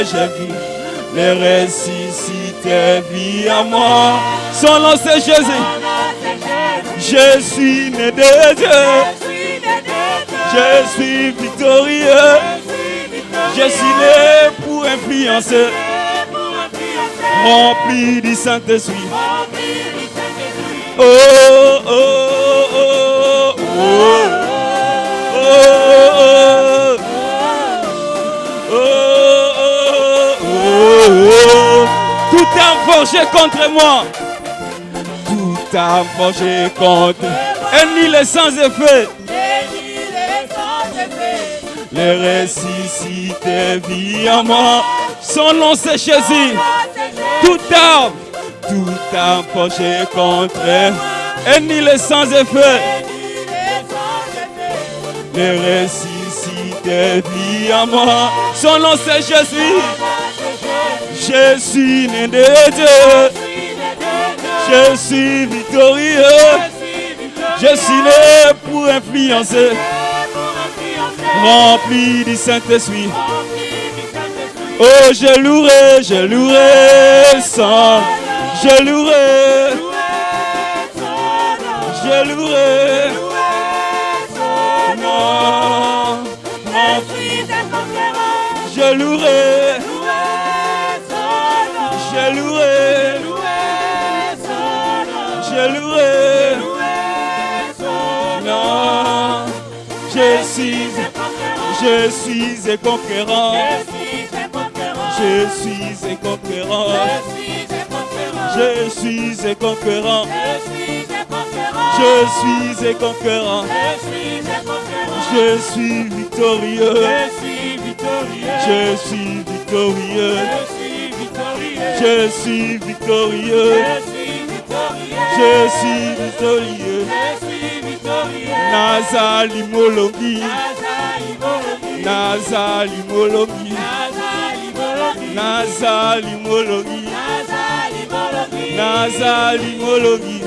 j'ai vu les ressuscités vie en moi. Son nom c'est Jésus. Je suis né de Dieu. Je suis victorieux. Je suis né pour influencer. Rempli du Saint-Esprit. Oh, oh, oh, oh, oh, oh, oh. Tout a forgé contre moi. Tout a forgé contre. Ennemi les sans effet. Les ressuscités vie en moi. Son nom c'est Jésus. Tout arme forgé contre. Ennemi les sans effet. Les ressuscités vie en moi. Son nom c'est Jésus. Je suis né de Dieu. Je suis victorieux. Je suis né pour influencer. Rempli du Saint-Esprit. Oh, je louerai son. Je louerai. Je louerai. Non. Je louerai. Je louerai. Je louerai. Non. Je suis un conquérant. Je suis un conquérant. Je suis un conquérant. Je suis un conquérant. Je suis victorieux. Je suis victorieux. Je suis victorieux. Je suis victorieux. Nazali Molongi. Nazali Molongi. Nazali Molongi. Nazali Molongi.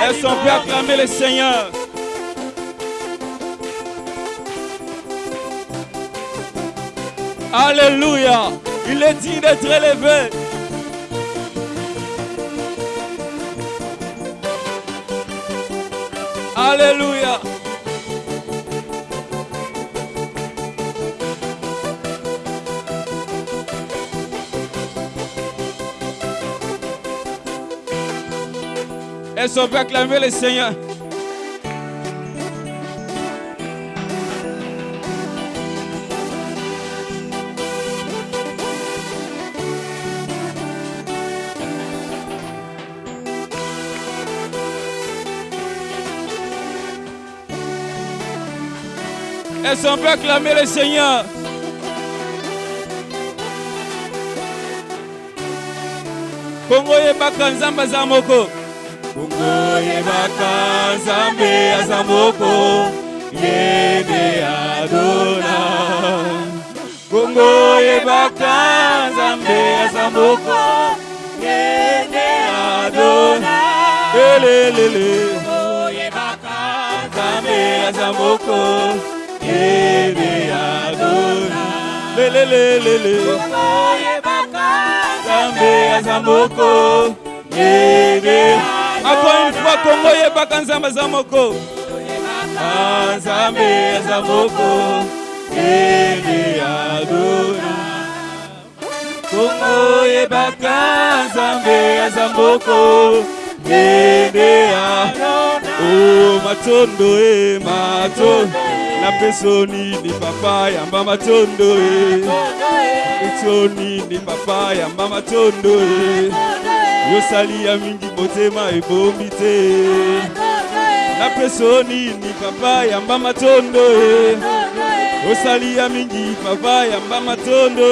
Elles sont prêtes à acclamer le Seigneur. Alléluia. Il est digne d'être élevé. Alléluia. Elles sont prêtes à acclamer le Seigneur. Elles sont prêtes à acclamer le Seigneur. Congo yebaka nzamba za moko. Congo yebaka nzambe za moko. Yede adona. Congo yebaka nzambe za moko. Yede adona. Elelele. Congo yebaka nzambe za moko. Yede adona. Lelelele. Congo yebaka nzambe za moko. Encore une fois, Congo yebaka nzambe za moko. Nzambe za moko. Yede adona. Congo yebaka nzambe za moko. Yede adona. Oh matondo matondo. La pesoni ni papa yamba matondo pesoni ni papa yamba matondo yosali ya mingi botema ebombite. La pesoni ni papa yamba matondo yosali ya mingi papa yamba matondo.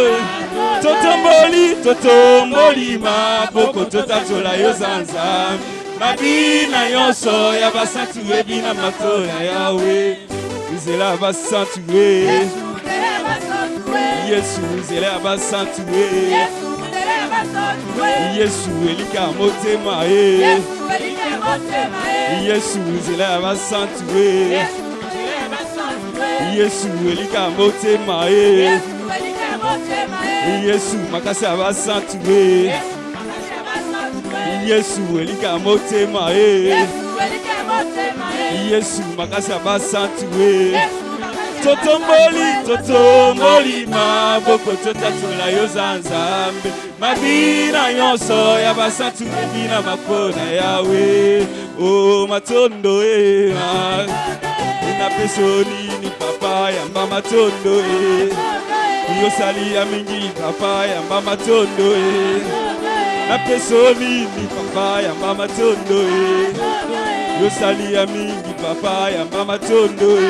Totomboli maboko totatola yozanza mabina yonso ya basantu ebina matoya yawe. Zela va sanctuer. Yesu zela va sanctuer. Yesu elika motema e. Yesu zela va sanctuer. Yesu elika motema e. Yesu makasi abasantuwe. Yesu elika motema Yesu makasi abasantuwe. Totomboli maboko totatula yozanzambe. Mabina yonso yabasantuwe bina makona yawe. Oh matondo na pesoni ni papa ya mama tondo Yosali ya mingi papa ya mama tondo na pesoni ni papa ya mama tondo Yosali ya mingi papa ya mama tondo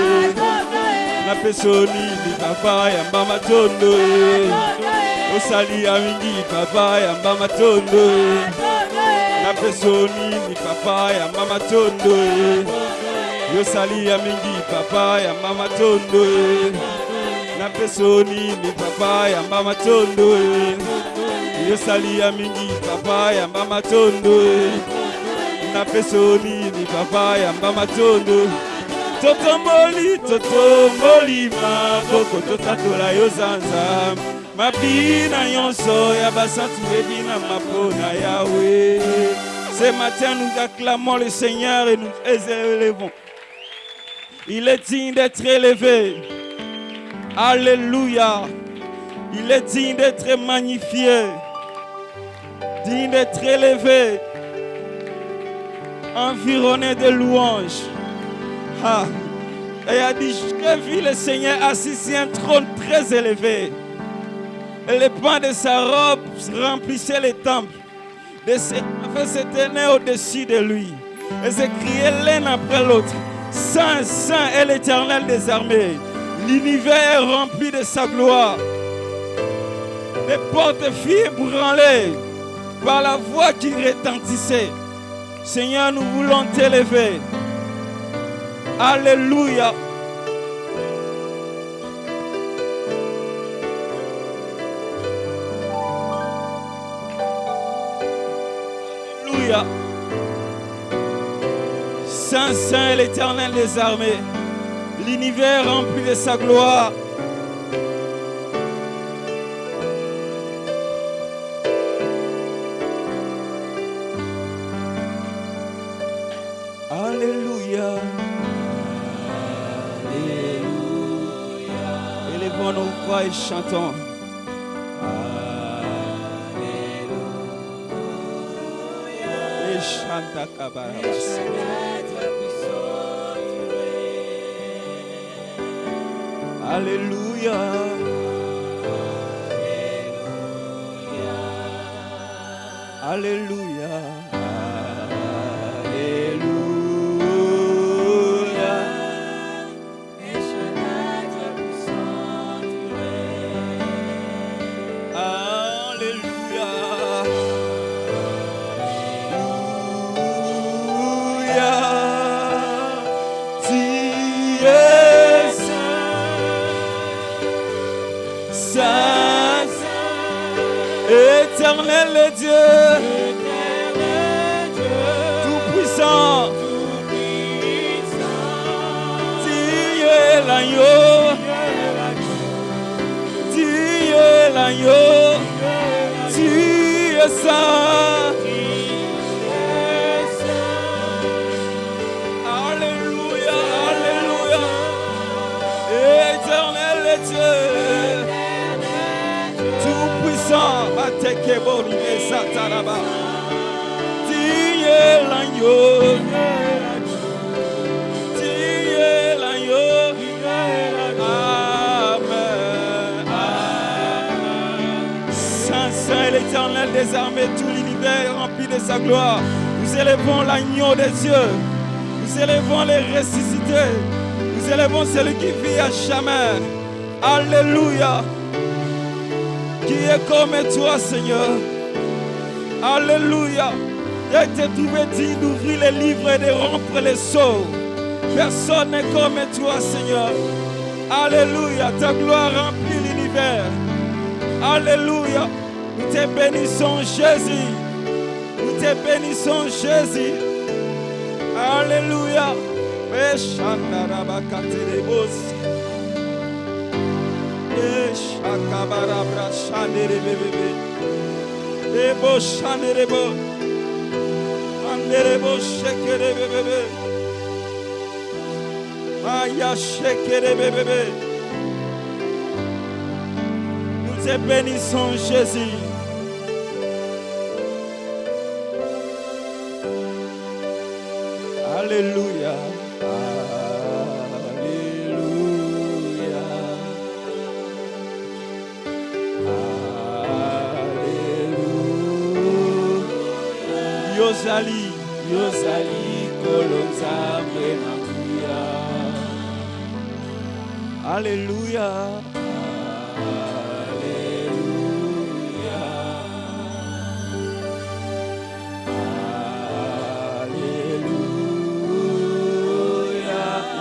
na pesoni ni papa ya mama tondo Yosali ya mingi papa ya mama tondo na pesoni ni papa ya mama tondo Yosali ya mingi papa ya mama tondo na pesoni ni papa ya mama tondo Yosali ya mingi papa ya mama tondo na pesoni ni papa ya mama tondo Totomboli maboko totatola yozanza mabina yonso ya basantu ebina mapona Yahweh. Ce matin nous acclamons le Seigneur et nous élevons. Il est digne d'être élevé. Alléluia. Il est digne d'être magnifié. Digne d'être élevé. Environné de louanges. Ah. Et il a dit, j'ai vu le Seigneur assis sur un trône très élevé. Et les pans de sa robe remplissaient les temples. Des séraphins s'éteignaient au-dessus de lui. Et s'écriaient l'un après l'autre. Saint, Saint est l'Éternel des armées. L'univers est rempli de sa gloire. Les portes furent ébranlées par la voix qui retentissait. Seigneur, nous voulons t'élever. Alléluia. Alléluia. Saint, Saint est l'Éternel des armées. L'univers rempli de sa gloire. Alléluia. Alléluia. Élevons nos voix et chantons. Alléluia. Et chanta kabarabas. Alléluia. Alléluia. Alléluia. Éternel le Dieu, tout-puissant, tu es l'agneau, tu es l'agneau, tu es saint. Alléluia, alléluia, éternel le Dieu. Tu es l'agneau, tu es l'agneau. Amen, amen. Saint, Saint est l'Éternel des armées, tout l'univers est rempli de sa gloire. Nous élevons l'agneau des cieux, nous élevons les ressuscités, nous élevons celui qui vit à jamais. Alléluia. Qui est comme toi, Seigneur. Alléluia. Il a été trouvé digne d'ouvrir les livres et de rompre les sceaux. Personne n'est comme toi, Seigneur. Alléluia. Ta gloire remplit l'univers. Alléluia. Nous te bénissons, Jésus. Nous te bénissons, Jésus. Alléluia. Shakabarabra Shandere Bebe. Ebo Shanderebo. Anderebo Shekere Bebe. Maya Shekere Bebe. Nous te bénissons, Jésus. Alléluia. Alléluia. Alléluia. Yozali, Yozali, Kolonzambe Nakuya. Alléluia.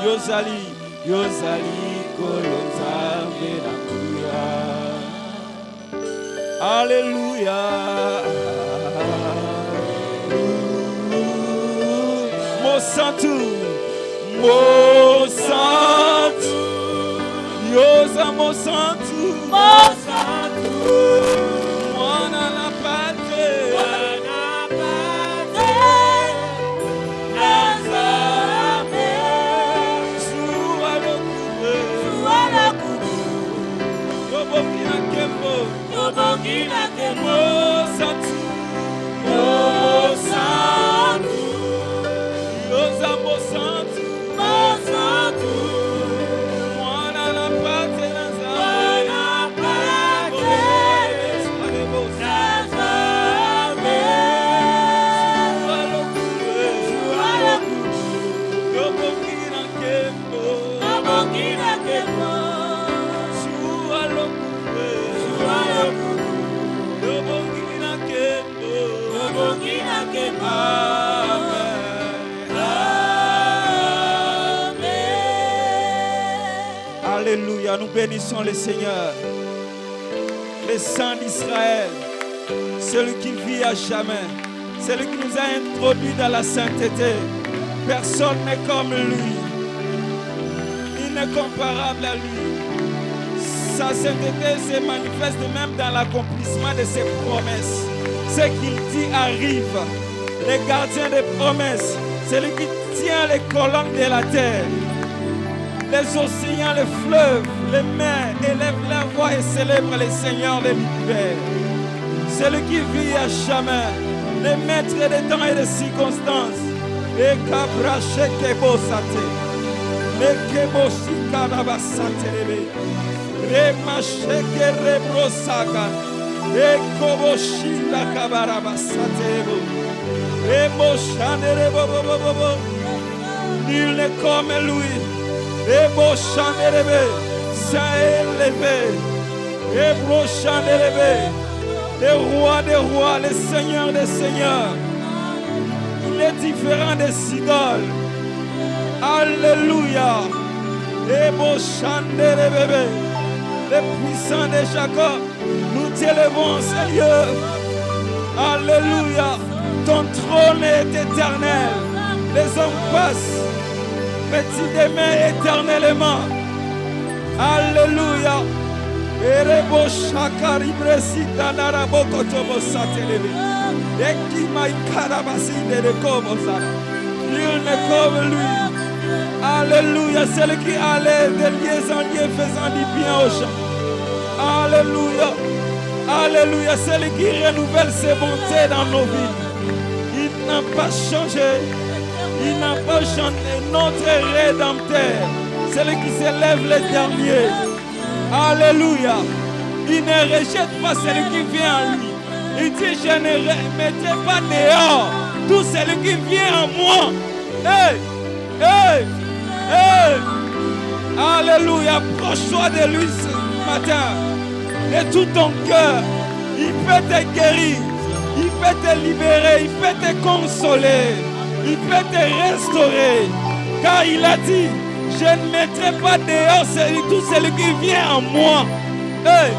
Yozali, Yozali, Kolonzambe Nakuya. Alléluia. Mosantu, Mosantu, Yoza Mosantu, Mosantu, Mwana na pate, Mwana pate, Nazame, Suala kubu, Yobokina Kembo, Yobokina Kembo, Mosantu, Mosantu. Yoza Mosantu, Mosantu, Mwana na pate Nazame, Nazame, Suala kubu, Yobokina Kembo, Yobokina Kembo, Suala kubu, Yobokina Kembo, Yobokina Kembo. Alléluia, nous bénissons le Seigneur, le Saint d'Israël, celui qui vit à jamais, celui qui nous a introduits dans la sainteté. Personne n'est comme lui, il n'est comparable à lui. Sa sainteté se manifeste même dans l'accomplissement de ses promesses. Ce qu'il dit arrive. Le gardien des promesses, celui qui tient les colonnes de la terre. Les océans, les fleuves, les mers élèvent leur voix et célèbrent les seigneurs de l'univers. Celui qui vit à jamais, le maître des temps et des circonstances. Et Kabrache Kebosate, le Kebosika Nabasate, Remache Kerebrosaka, et Koboshila Kabarabasate, Remoshanere Bobo. Nul n'est comme lui. Et Bochan élevé, Saint élevé, et Brochan élevé, les rois des rois, les seigneurs des seigneurs. Il est différent des idoles. Alléluia. Et Bochan élevé, les puissants de Jacob, nous t'élevons, Seigneur. Alléluia. Ton trône est éternel. Les hommes passent. Petit demain éternellement. Alléluia. Erebo shakari bresita naraboko tobo satelebe. Ekima ikarabasi de kobo zara. Nul n'est comme lui. Alléluia. Celui qui allait de lieu en lieu faisant du bien aux gens. Alléluia. Alléluia. Celui qui renouvelle ses bontés dans nos vies. Il n'a pas changé. Il n'a pas changé notre Rédempteur, celui qui s'élève le dernier. Alléluia. Il ne rejette pas celui qui vient en lui. Il dit, je ne remettrai pas dehors tout celui qui vient en moi. Hey, hey, hey. Alléluia. Approche-toi de lui ce matin. De tout ton cœur. Il peut te guérir. Il peut te libérer. Il peut te consoler. Il peut te restaurer. Car il a dit, je ne mettrai pas dehors tout celui qui vient en moi. Hey.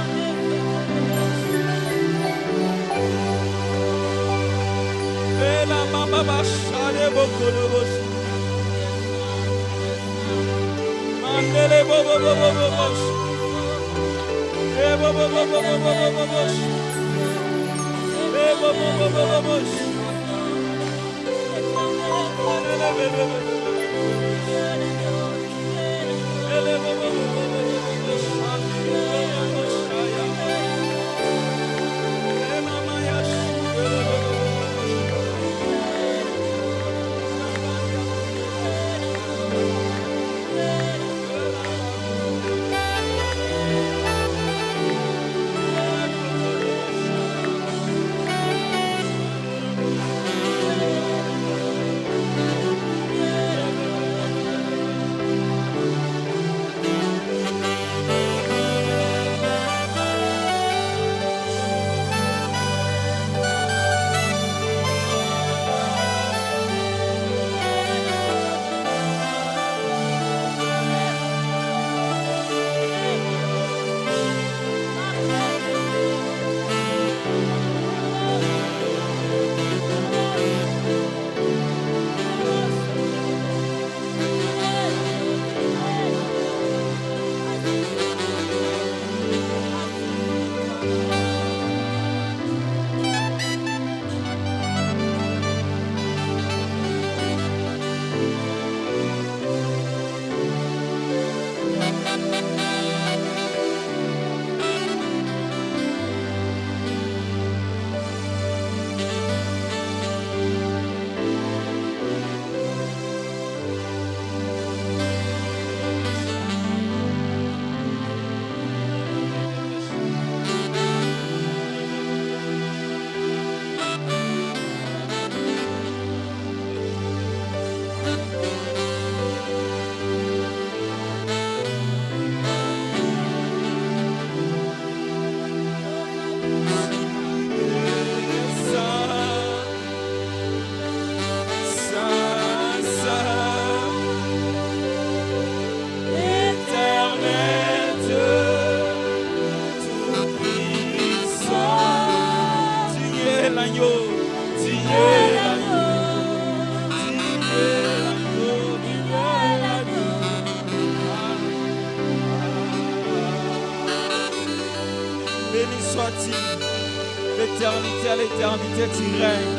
L'éternité à l'éternité, tu règnes.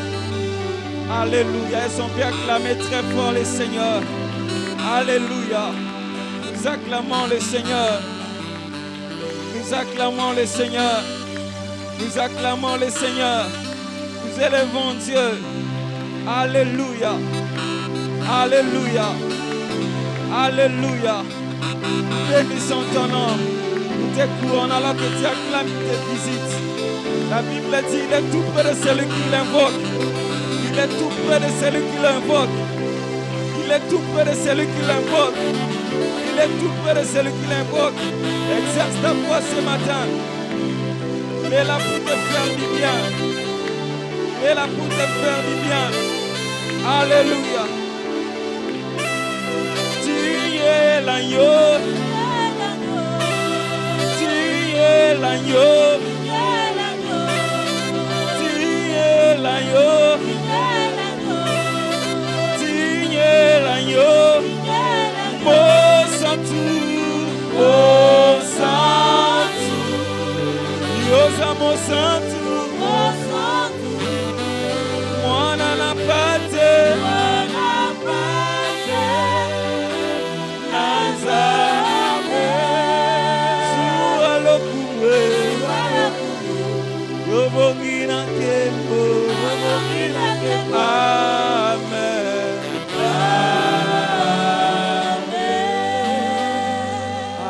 Alléluia. Est-ce qu'on peut acclamer très fort le Seigneur? Alléluia. Nous acclamons le Seigneur. Nous acclamons le Seigneur. Nous acclamons le Seigneur. Nous élevons Dieu. Alléluia. Alléluia. Alléluia. Bénissons ton nom. Nous te courons alors que tu acclames, tu te visites. La Bible dit, il est tout près de celui qui l'invoque. Il est tout près de celui qui l'invoque. Il est tout près de celui qui l'invoque. Il est tout près de celui qui l'invoque. Exerce ta foi ce matin. Mais là pour te faire du bien. Mais là pour te faire du bien. Alléluia. Tu es l'agneau. Tu es l'agneau. L'agneau, Tigné l'agneau, Mon santou, Yosa mon santou, moi na la pâte, Nazaré, Soua le coué, Yobogina Kembo. Amen.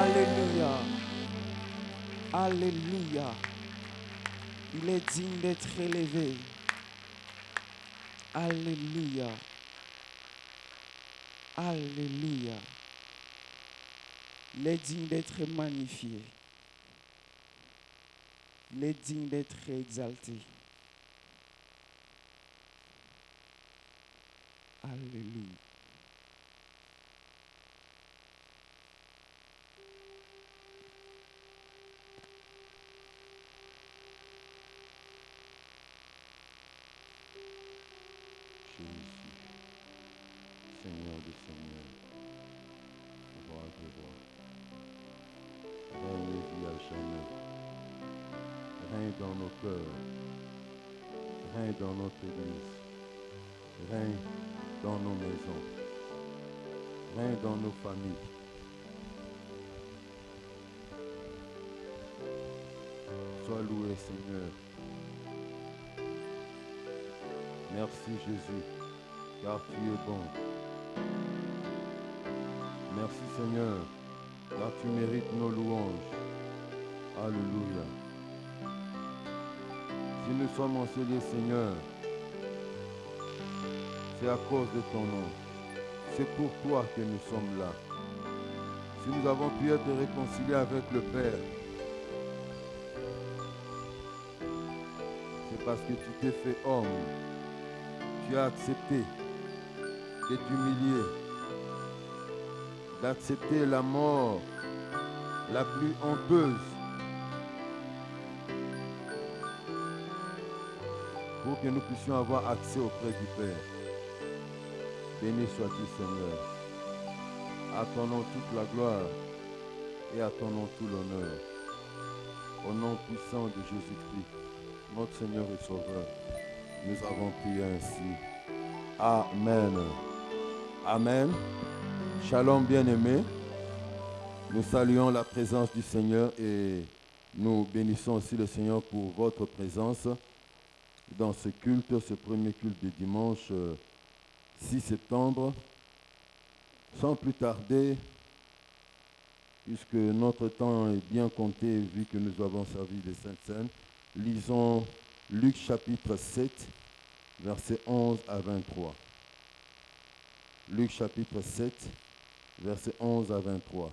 Alléluia. Alléluia. Il est digne d'être élevé. Alléluia. Alléluia. Il est digne d'être magnifié. Il est digne d'être exalté. Alléluia. Jésus, Seigneur des Seigneurs, roi des rois, règne vie à jamais. règne dans nos cœurs, règne dans notre église, règne dans nos maisons, règne dans nos familles. Sois loué, Seigneur. Merci, Jésus, car tu es bon. Merci, Seigneur, car tu mérites nos louanges. Alléluia. Si nous sommes enseignés, Seigneur, c'est à cause de ton nom. C'est pour toi que nous sommes là. Si nous avons pu être réconciliés avec le Père, c'est parce que tu t'es fait homme. Tu as accepté de t'humilier, d'accepter la mort la plus honteuse pour que nous puissions avoir accès auprès du Père. Béni sois-tu, Seigneur. À ton nom toute la gloire et à ton nom tout l'honneur. Au nom puissant de Jésus-Christ, notre Seigneur et Sauveur, nous avons prié ainsi. Amen. Amen. Shalom bien-aimés. Nous saluons la présence du Seigneur et nous bénissons aussi le Seigneur pour votre présence dans ce culte, ce premier culte de dimanche 6 septembre. Sans plus tarder, puisque notre temps est bien compté vu que nous avons servi des Saintes Seines, lisons Luc chapitre 7, versets 11 à 23. Luc chapitre 7, versets 11 à 23.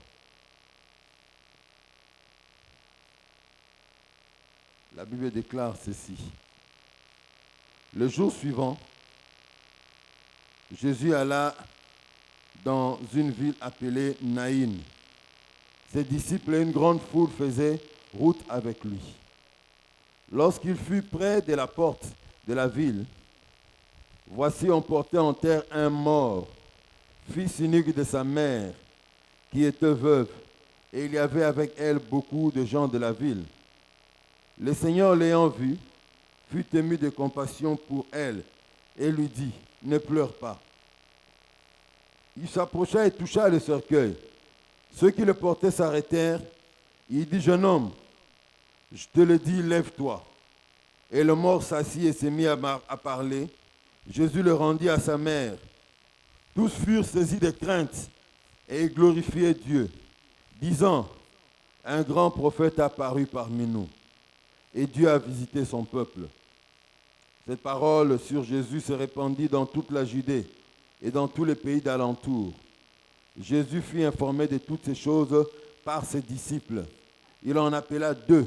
La Bible déclare ceci. Le jour suivant, Jésus alla dans une ville appelée Naïn. Ses disciples et une grande foule faisaient route avec lui. Lorsqu'il fut près de la porte de la ville, voici on portait en terre un mort, fils unique de sa mère, qui était veuve, et il y avait avec elle beaucoup de gens de la ville. Le Seigneur l'ayant vue, fut ému de compassion pour elle et lui dit, ne pleure pas. Il s'approcha et toucha le cercueil. Ceux qui le portaient s'arrêtèrent. Il dit, jeune homme, je te le dis, lève-toi. Et le mort s'assit et s'est mis à parler. Jésus le rendit à sa mère. Tous furent saisis de crainte et glorifiaient Dieu, disant, un grand prophète a apparu parmi nous. Et Dieu a visité son peuple. Cette parole sur Jésus se répandit dans toute la Judée et dans tous les pays d'alentour. Jésus fut informé de toutes ces choses par ses disciples. Il en appela 2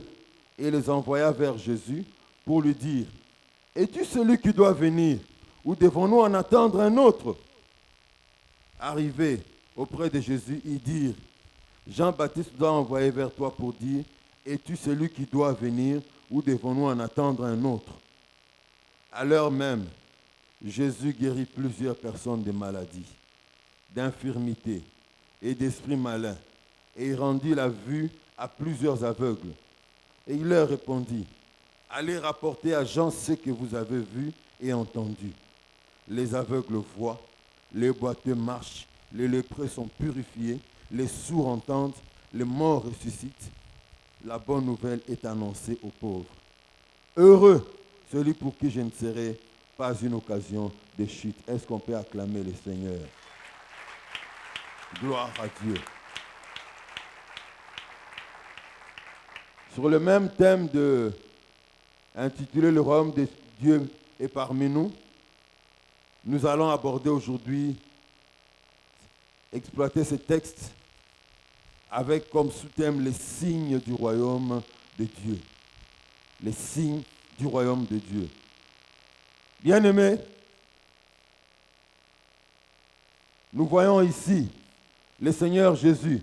et les envoya vers Jésus pour lui dire, « Es-tu celui qui doit venir ou devons-nous en attendre un autre ?» Arrivés auprès de Jésus, ils dirent, « Jean-Baptiste doit envoyer vers toi pour dire, « Es-tu celui qui doit venir ou devons-nous en attendre un autre ?» À l'heure même, Jésus guérit plusieurs personnes de maladies, d'infirmités et d'esprits malins, et il rendit la vue à plusieurs aveugles. Et il leur répondit, « Allez rapporter à Jean ce que vous avez vu et entendu. Les aveugles voient, les boiteux marchent, les lépreux sont purifiés, les sourds entendent, les morts ressuscitent. La bonne nouvelle est annoncée aux pauvres. Heureux celui pour qui je ne serai pas une occasion de chute. » Est-ce qu'on peut acclamer le Seigneur? Gloire à Dieu. Sur le même thème intitulé « Le royaume de Dieu est parmi nous », nous allons aborder aujourd'hui, exploiter ce texte avec comme sous-thème les signes du royaume de Dieu. Les signes du royaume de Dieu. Bien-aimés, nous voyons ici le Seigneur Jésus.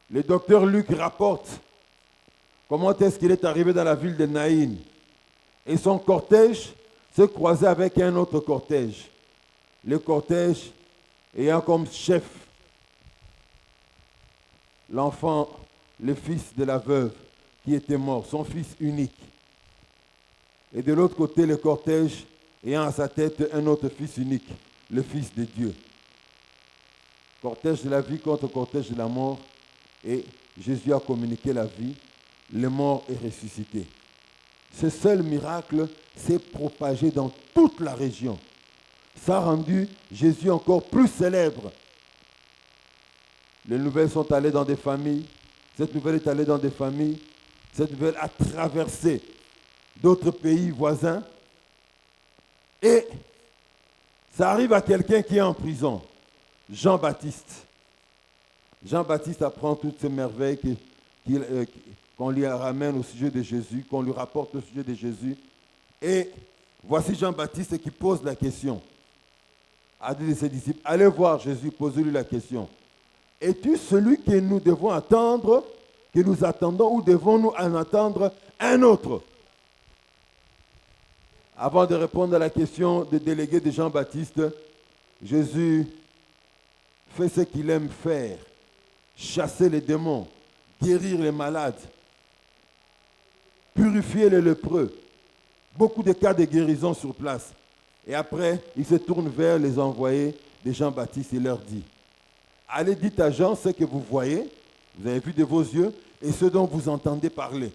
Le docteur Luc rapporte comment est-ce qu'il est arrivé dans la ville de Naïn. Et son cortège se croisait avec un autre cortège. Le cortège ayant comme chef l'enfant, le fils de la veuve, qui était mort, son fils unique. Et de l'autre côté, le cortège ayant à sa tête un autre fils unique, le Fils de Dieu. Cortège de la vie contre cortège de la mort. Et Jésus a communiqué la vie, le mort est ressuscité. Ce seul miracle s'est propagé dans toute la région. Ça a rendu Jésus encore plus célèbre. Les nouvelles sont allées dans des familles. Cette nouvelle est allée dans des familles. Cette nouvelle a traversé d'autres pays voisins. Et ça arrive à quelqu'un qui est en prison, Jean-Baptiste. Jean-Baptiste apprend toutes ces merveilles qu'on lui ramène au sujet de Jésus, qu'on lui rapporte au sujet de Jésus. Et voici Jean-Baptiste qui pose la question à deux de ses disciples. Allez voir Jésus, posez-lui la question. Es-tu celui que nous devons attendre, que nous attendons, ou devons-nous en attendre un autre? Avant de répondre à la question des délégués de Jean-Baptiste, Jésus fait ce qu'il aime faire. Chasser les démons, guérir les malades, purifier les lépreux. Beaucoup de cas de guérison sur place. Et après, il se tourne vers les envoyés de Jean-Baptiste et leur dit, allez, dites à Jean ce que vous voyez, vous avez vu de vos yeux, et ce dont vous entendez parler.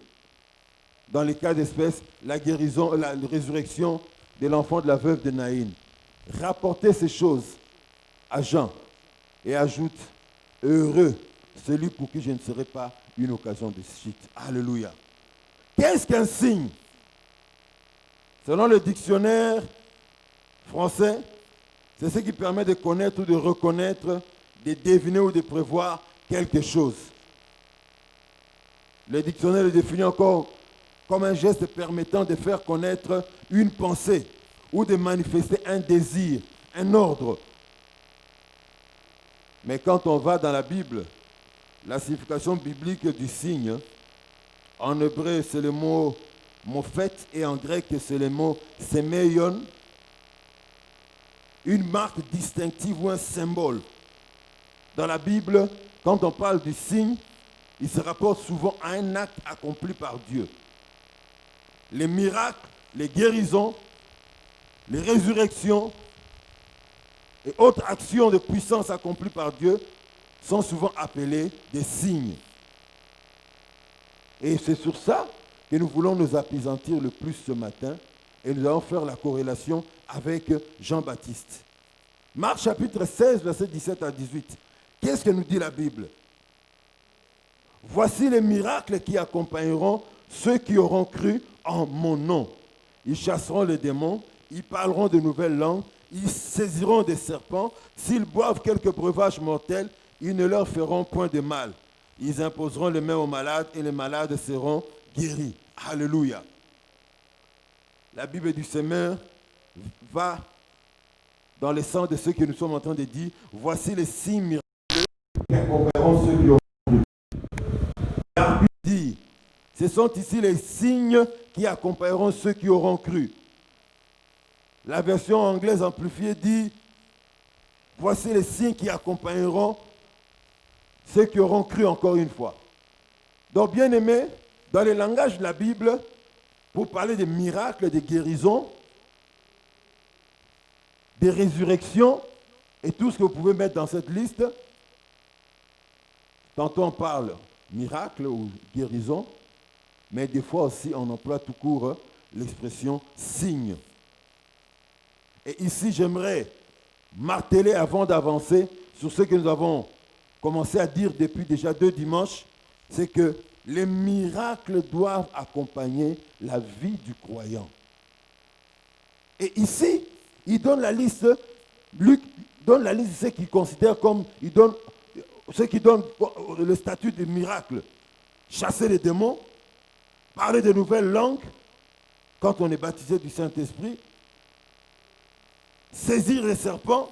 Dans les cas d'espèce, la guérison, la résurrection de l'enfant de la veuve de Naïn. Rapportez ces choses à Jean et ajoute, heureux celui pour qui je ne serai pas une occasion de chute. Alléluia. Qu'est-ce qu'un signe? Selon le dictionnaire français, c'est ce qui permet de connaître ou de reconnaître, de deviner ou de prévoir quelque chose. Le dictionnaire le définit encore comme un geste permettant de faire connaître une pensée ou de manifester un désir, un ordre. Mais quand on va dans la Bible, la signification biblique du signe, en hébreu c'est le mot mophet et en grec c'est le mot semeion, une marque distinctive ou un symbole. Dans la Bible, quand on parle du signe, il se rapporte souvent à un acte accompli par Dieu. Les miracles, les guérisons, les résurrections et autres actions de puissance accomplies par Dieu sont souvent appelés des signes. Et c'est sur ça que nous voulons nous appesantir le plus ce matin et nous allons faire la corrélation avec Jean-Baptiste. Marc chapitre 16, versets 17 à 18. Qu'est-ce que nous dit la Bible? Voici les miracles qui accompagneront ceux qui auront cru en mon nom. Ils chasseront les démons, ils parleront de nouvelles langues, ils saisiront des serpents. S'ils boivent quelques breuvages mortels, ils ne leur feront point de mal. Ils imposeront les mains aux malades et les malades seront guéris. Alléluia. La Bible du Semeur va dans le sens de ce que nous sommes en train de dire. Voici les signes miraculeux qui accompagneront ceux qui auront cru. La Bible dit, ce sont ici les signes qui accompagneront ceux qui auront cru. La version anglaise amplifiée dit, voici les signes qui accompagneront ceux qui auront cru encore une fois. Donc, bien aimé, dans le langage de la Bible, pour parler des miracles, des guérisons, des résurrections et tout ce que vous pouvez mettre dans cette liste, tantôt on parle miracle ou guérison, mais des fois aussi on emploie tout court l'expression signe. Et ici, j'aimerais marteler avant d'avancer sur ce que nous avons commencé à dire depuis déjà 2 dimanches, c'est que les miracles doivent accompagner la vie du croyant. Et ici, il donne la liste, Luc donne la liste de ceux qu'il considère comme, ceux qui donnent le statut de miracle. Chasser les démons, parler de nouvelles langues, quand on est baptisé du Saint-Esprit, saisir les serpents.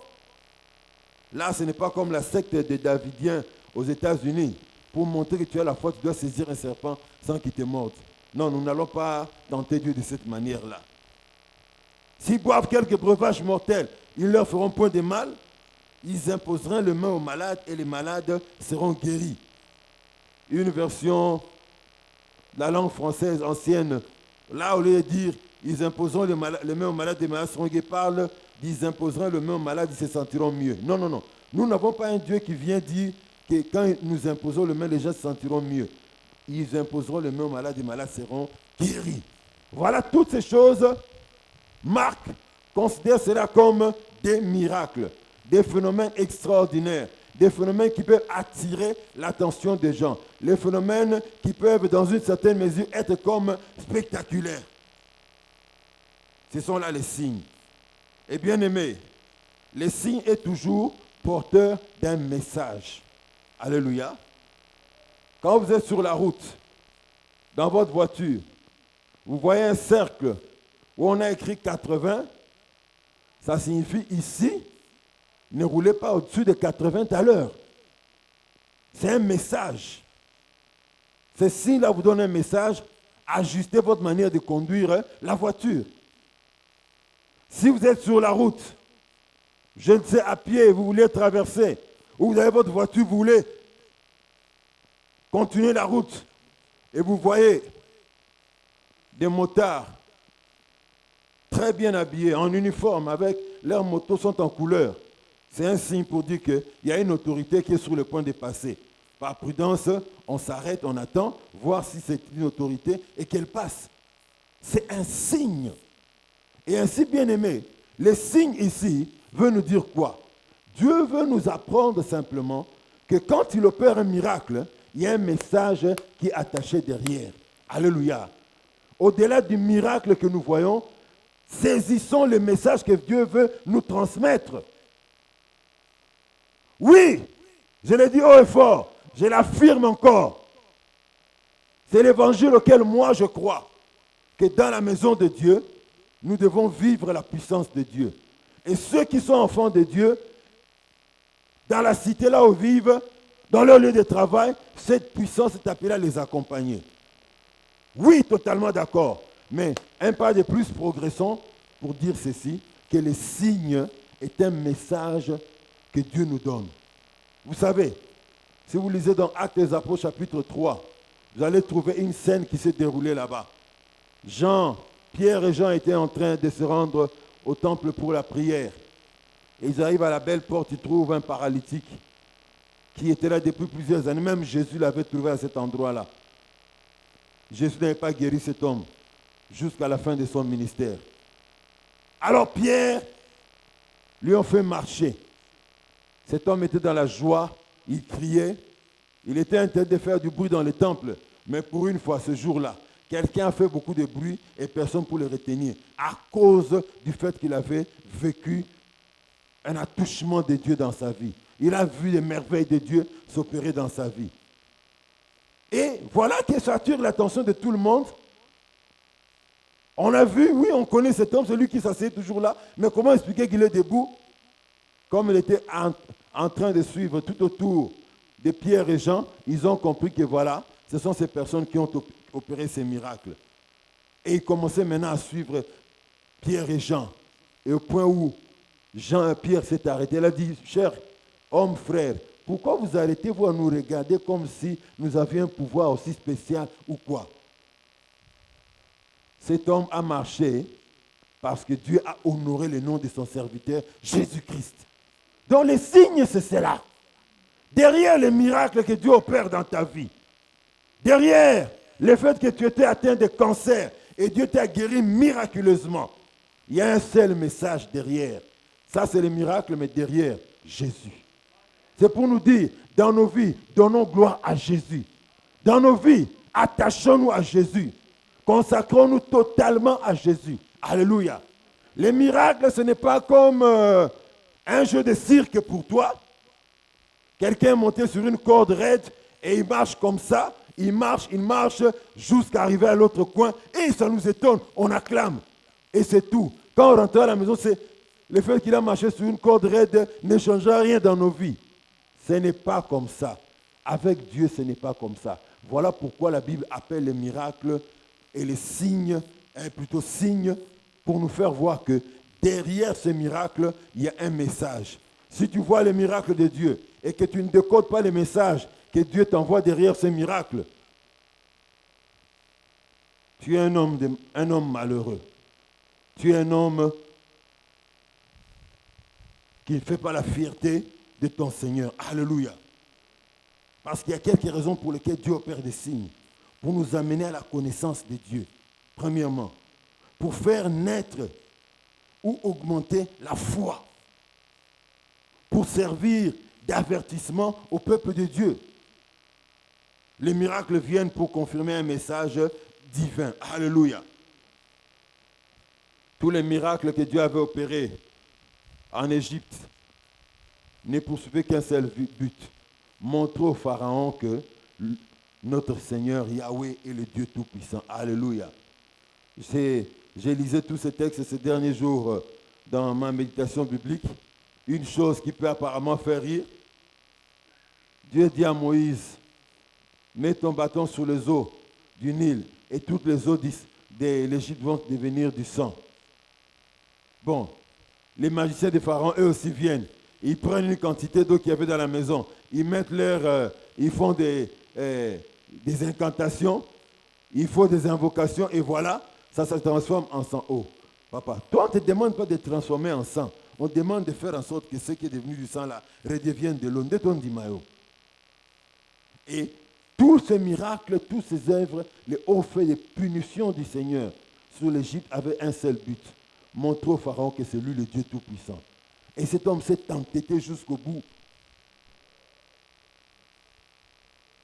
Là, ce n'est pas comme la secte des Davidiens aux États-Unis. Pour montrer que tu as la foi, tu dois saisir un serpent sans qu'il te morde. Non, nous n'allons pas tenter Dieu de cette manière-là. S'ils boivent quelques breuvages mortels, ils ne leur feront point de mal. Ils imposeront les mains aux malades et les malades seront guéris. Une version la langue française ancienne, là, au lieu de dire ils imposeront les mains aux malades, les malades seront guéris, parle d'ils imposeront les mains aux malades, ils se sentiront mieux. Non, non, non. Nous n'avons pas un Dieu qui vient dire que quand nous imposons les mains, les gens se sentiront mieux. Ils imposeront les mains aux malades, les malades seront guéris. Voilà, toutes ces choses, Marc considère cela comme des miracles, des phénomènes extraordinaires, des phénomènes qui peuvent attirer l'attention des gens, les phénomènes qui peuvent, dans une certaine mesure, être comme spectaculaires. Ce sont là les signes. Et bien aimé, les signes est toujours porteur d'un message. Alléluia. Quand vous êtes sur la route, dans votre voiture, vous voyez un cercle où on a écrit 80, ça signifie ici, ne roulez pas au-dessus de 80 à l'heure. C'est un message. Ces signes-là vous donnent un message. Ajustez votre manière de conduire la voiture. Si vous êtes sur la route, je ne sais, à pied, vous voulez traverser, ou vous avez votre voiture, vous voulez continuer la route, et vous voyez des motards très bien habillés, en uniforme, avec leurs motos sont en couleur. C'est un signe pour dire qu'il y a une autorité qui est sur le point de passer. Par prudence, on s'arrête, on attend, voir si c'est une autorité et qu'elle passe. C'est un signe. Et ainsi, bien aimé, les signes ici veulent nous dire quoi? Dieu veut nous apprendre simplement que quand il opère un miracle, il y a un message qui est attaché derrière. Alléluia. Au-delà du miracle que nous voyons, saisissons le message que Dieu veut nous transmettre. Oui, je l'ai dit haut et fort, je l'affirme encore. C'est l'évangile auquel moi je crois, que dans la maison de Dieu, nous devons vivre la puissance de Dieu. Et ceux qui sont enfants de Dieu, dans la cité là où ils vivent, dans leur lieu de travail, cette puissance est appelée à les accompagner. Oui, totalement d'accord. Mais un pas de plus, progressons pour dire ceci, que le signe est un message que Dieu nous donne. Vous savez, si vous lisez dans Actes des Apôtres chapitre 3, vous allez trouver une scène qui s'est déroulée là-bas. Pierre et Jean étaient en train de se rendre au temple pour la prière. Et ils arrivent à la belle porte, ils trouvent un paralytique qui était là depuis plusieurs années. Même Jésus l'avait trouvé à cet endroit-là. Jésus n'avait pas guéri cet homme jusqu'à la fin de son ministère. Alors Pierre lui ont fait marcher. Cet homme était dans la joie, il criait, il était en train de faire du bruit dans le temple. Mais pour une fois, ce jour-là, quelqu'un a fait beaucoup de bruit et personne pour le retenir à cause du fait qu'il avait vécu un attouchement de Dieu dans sa vie. Il a vu les merveilles de Dieu s'opérer dans sa vie. Et voilà que ça attire l'attention de tout le monde. On a vu, oui, on connaît cet homme, celui qui s'assied toujours là, mais comment expliquer qu'il est debout? Comme il était en train de suivre tout autour de Pierre et Jean, ils ont compris que voilà, ce sont ces personnes qui ont opéré ces miracles. Et ils commençaient maintenant à suivre Pierre et Jean. Et au point où Pierre s'est arrêté, il a dit, cher homme, frère, pourquoi vous arrêtez-vous à nous regarder comme si nous avions un pouvoir aussi spécial ou quoi? Cet homme a marché parce que Dieu a honoré le nom de son serviteur Jésus-Christ. Donc les signes, c'est cela. Derrière les miracles que Dieu opère dans ta vie, derrière le fait que tu étais atteint de cancer et Dieu t'a guéri miraculeusement, il y a un seul message derrière. Ça, c'est le miracle, mais derrière, Jésus. C'est pour nous dire, dans nos vies, donnons gloire à Jésus. Dans nos vies, attachons-nous à Jésus. Consacrons-nous totalement à Jésus. Alléluia. Les miracles, ce n'est pas comme un jeu de cirque pour toi. Quelqu'un est monté sur une corde raide et il marche comme ça. Il marche jusqu'à arriver à l'autre coin. Et ça nous étonne, on acclame. Et c'est tout. Quand on rentre à la maison, c'est le fait qu'il a marché sur une corde raide ne changera rien dans nos vies. Ce n'est pas comme ça. Avec Dieu, ce n'est pas comme ça. Voilà pourquoi la Bible appelle les miracles et les signes, plutôt signes, pour nous faire voir que derrière ces miracles, il y a un message. Si tu vois les miracles de Dieu et que tu ne décodes pas les messages que Dieu t'envoie derrière ces miracles, Tu es un homme malheureux. Tu es un homme qui ne fait pas la fierté de ton Seigneur. Alléluia. Parce qu'il y a quelques raisons pour lesquelles Dieu opère des signes. Pour nous amener à la connaissance de Dieu. Premièrement, pour faire naître ou augmenter la foi. Pour servir d'avertissement au peuple de Dieu. Les miracles viennent pour confirmer un message divin. Alléluia. Tous les miracles que Dieu avait opérés en Égypte ne poursuivaient qu'un seul but. Montrer au Pharaon que notre Seigneur Yahweh est le Dieu Tout-Puissant. Alléluia. J'ai lisé tous ces textes ces derniers jours dans ma méditation biblique. Une chose qui peut apparemment faire rire. Dieu dit à Moïse, mets ton bâton sur les eaux du Nil et toutes les eaux de l'Égypte vont devenir du sang. Bon, les magiciens de Pharaon, eux aussi viennent. Ils prennent une quantité d'eau qu'il y avait dans la maison. Ils mettent ils font des incantations. Ils font des invocations et voilà, ça se transforme en sang. Oh, papa, toi on ne te demande pas de transformer en sang. On te demande de faire en sorte que ce qui est devenu du sang là redevienne de l'eau. De ton dimayo. Et tous ces miracles, toutes ces œuvres, les hauts faits, les punitions du Seigneur sur l'Égypte avaient un seul but. Montrer au Pharaon que c'est lui le Dieu Tout-Puissant. Et cet homme s'est entêté jusqu'au bout.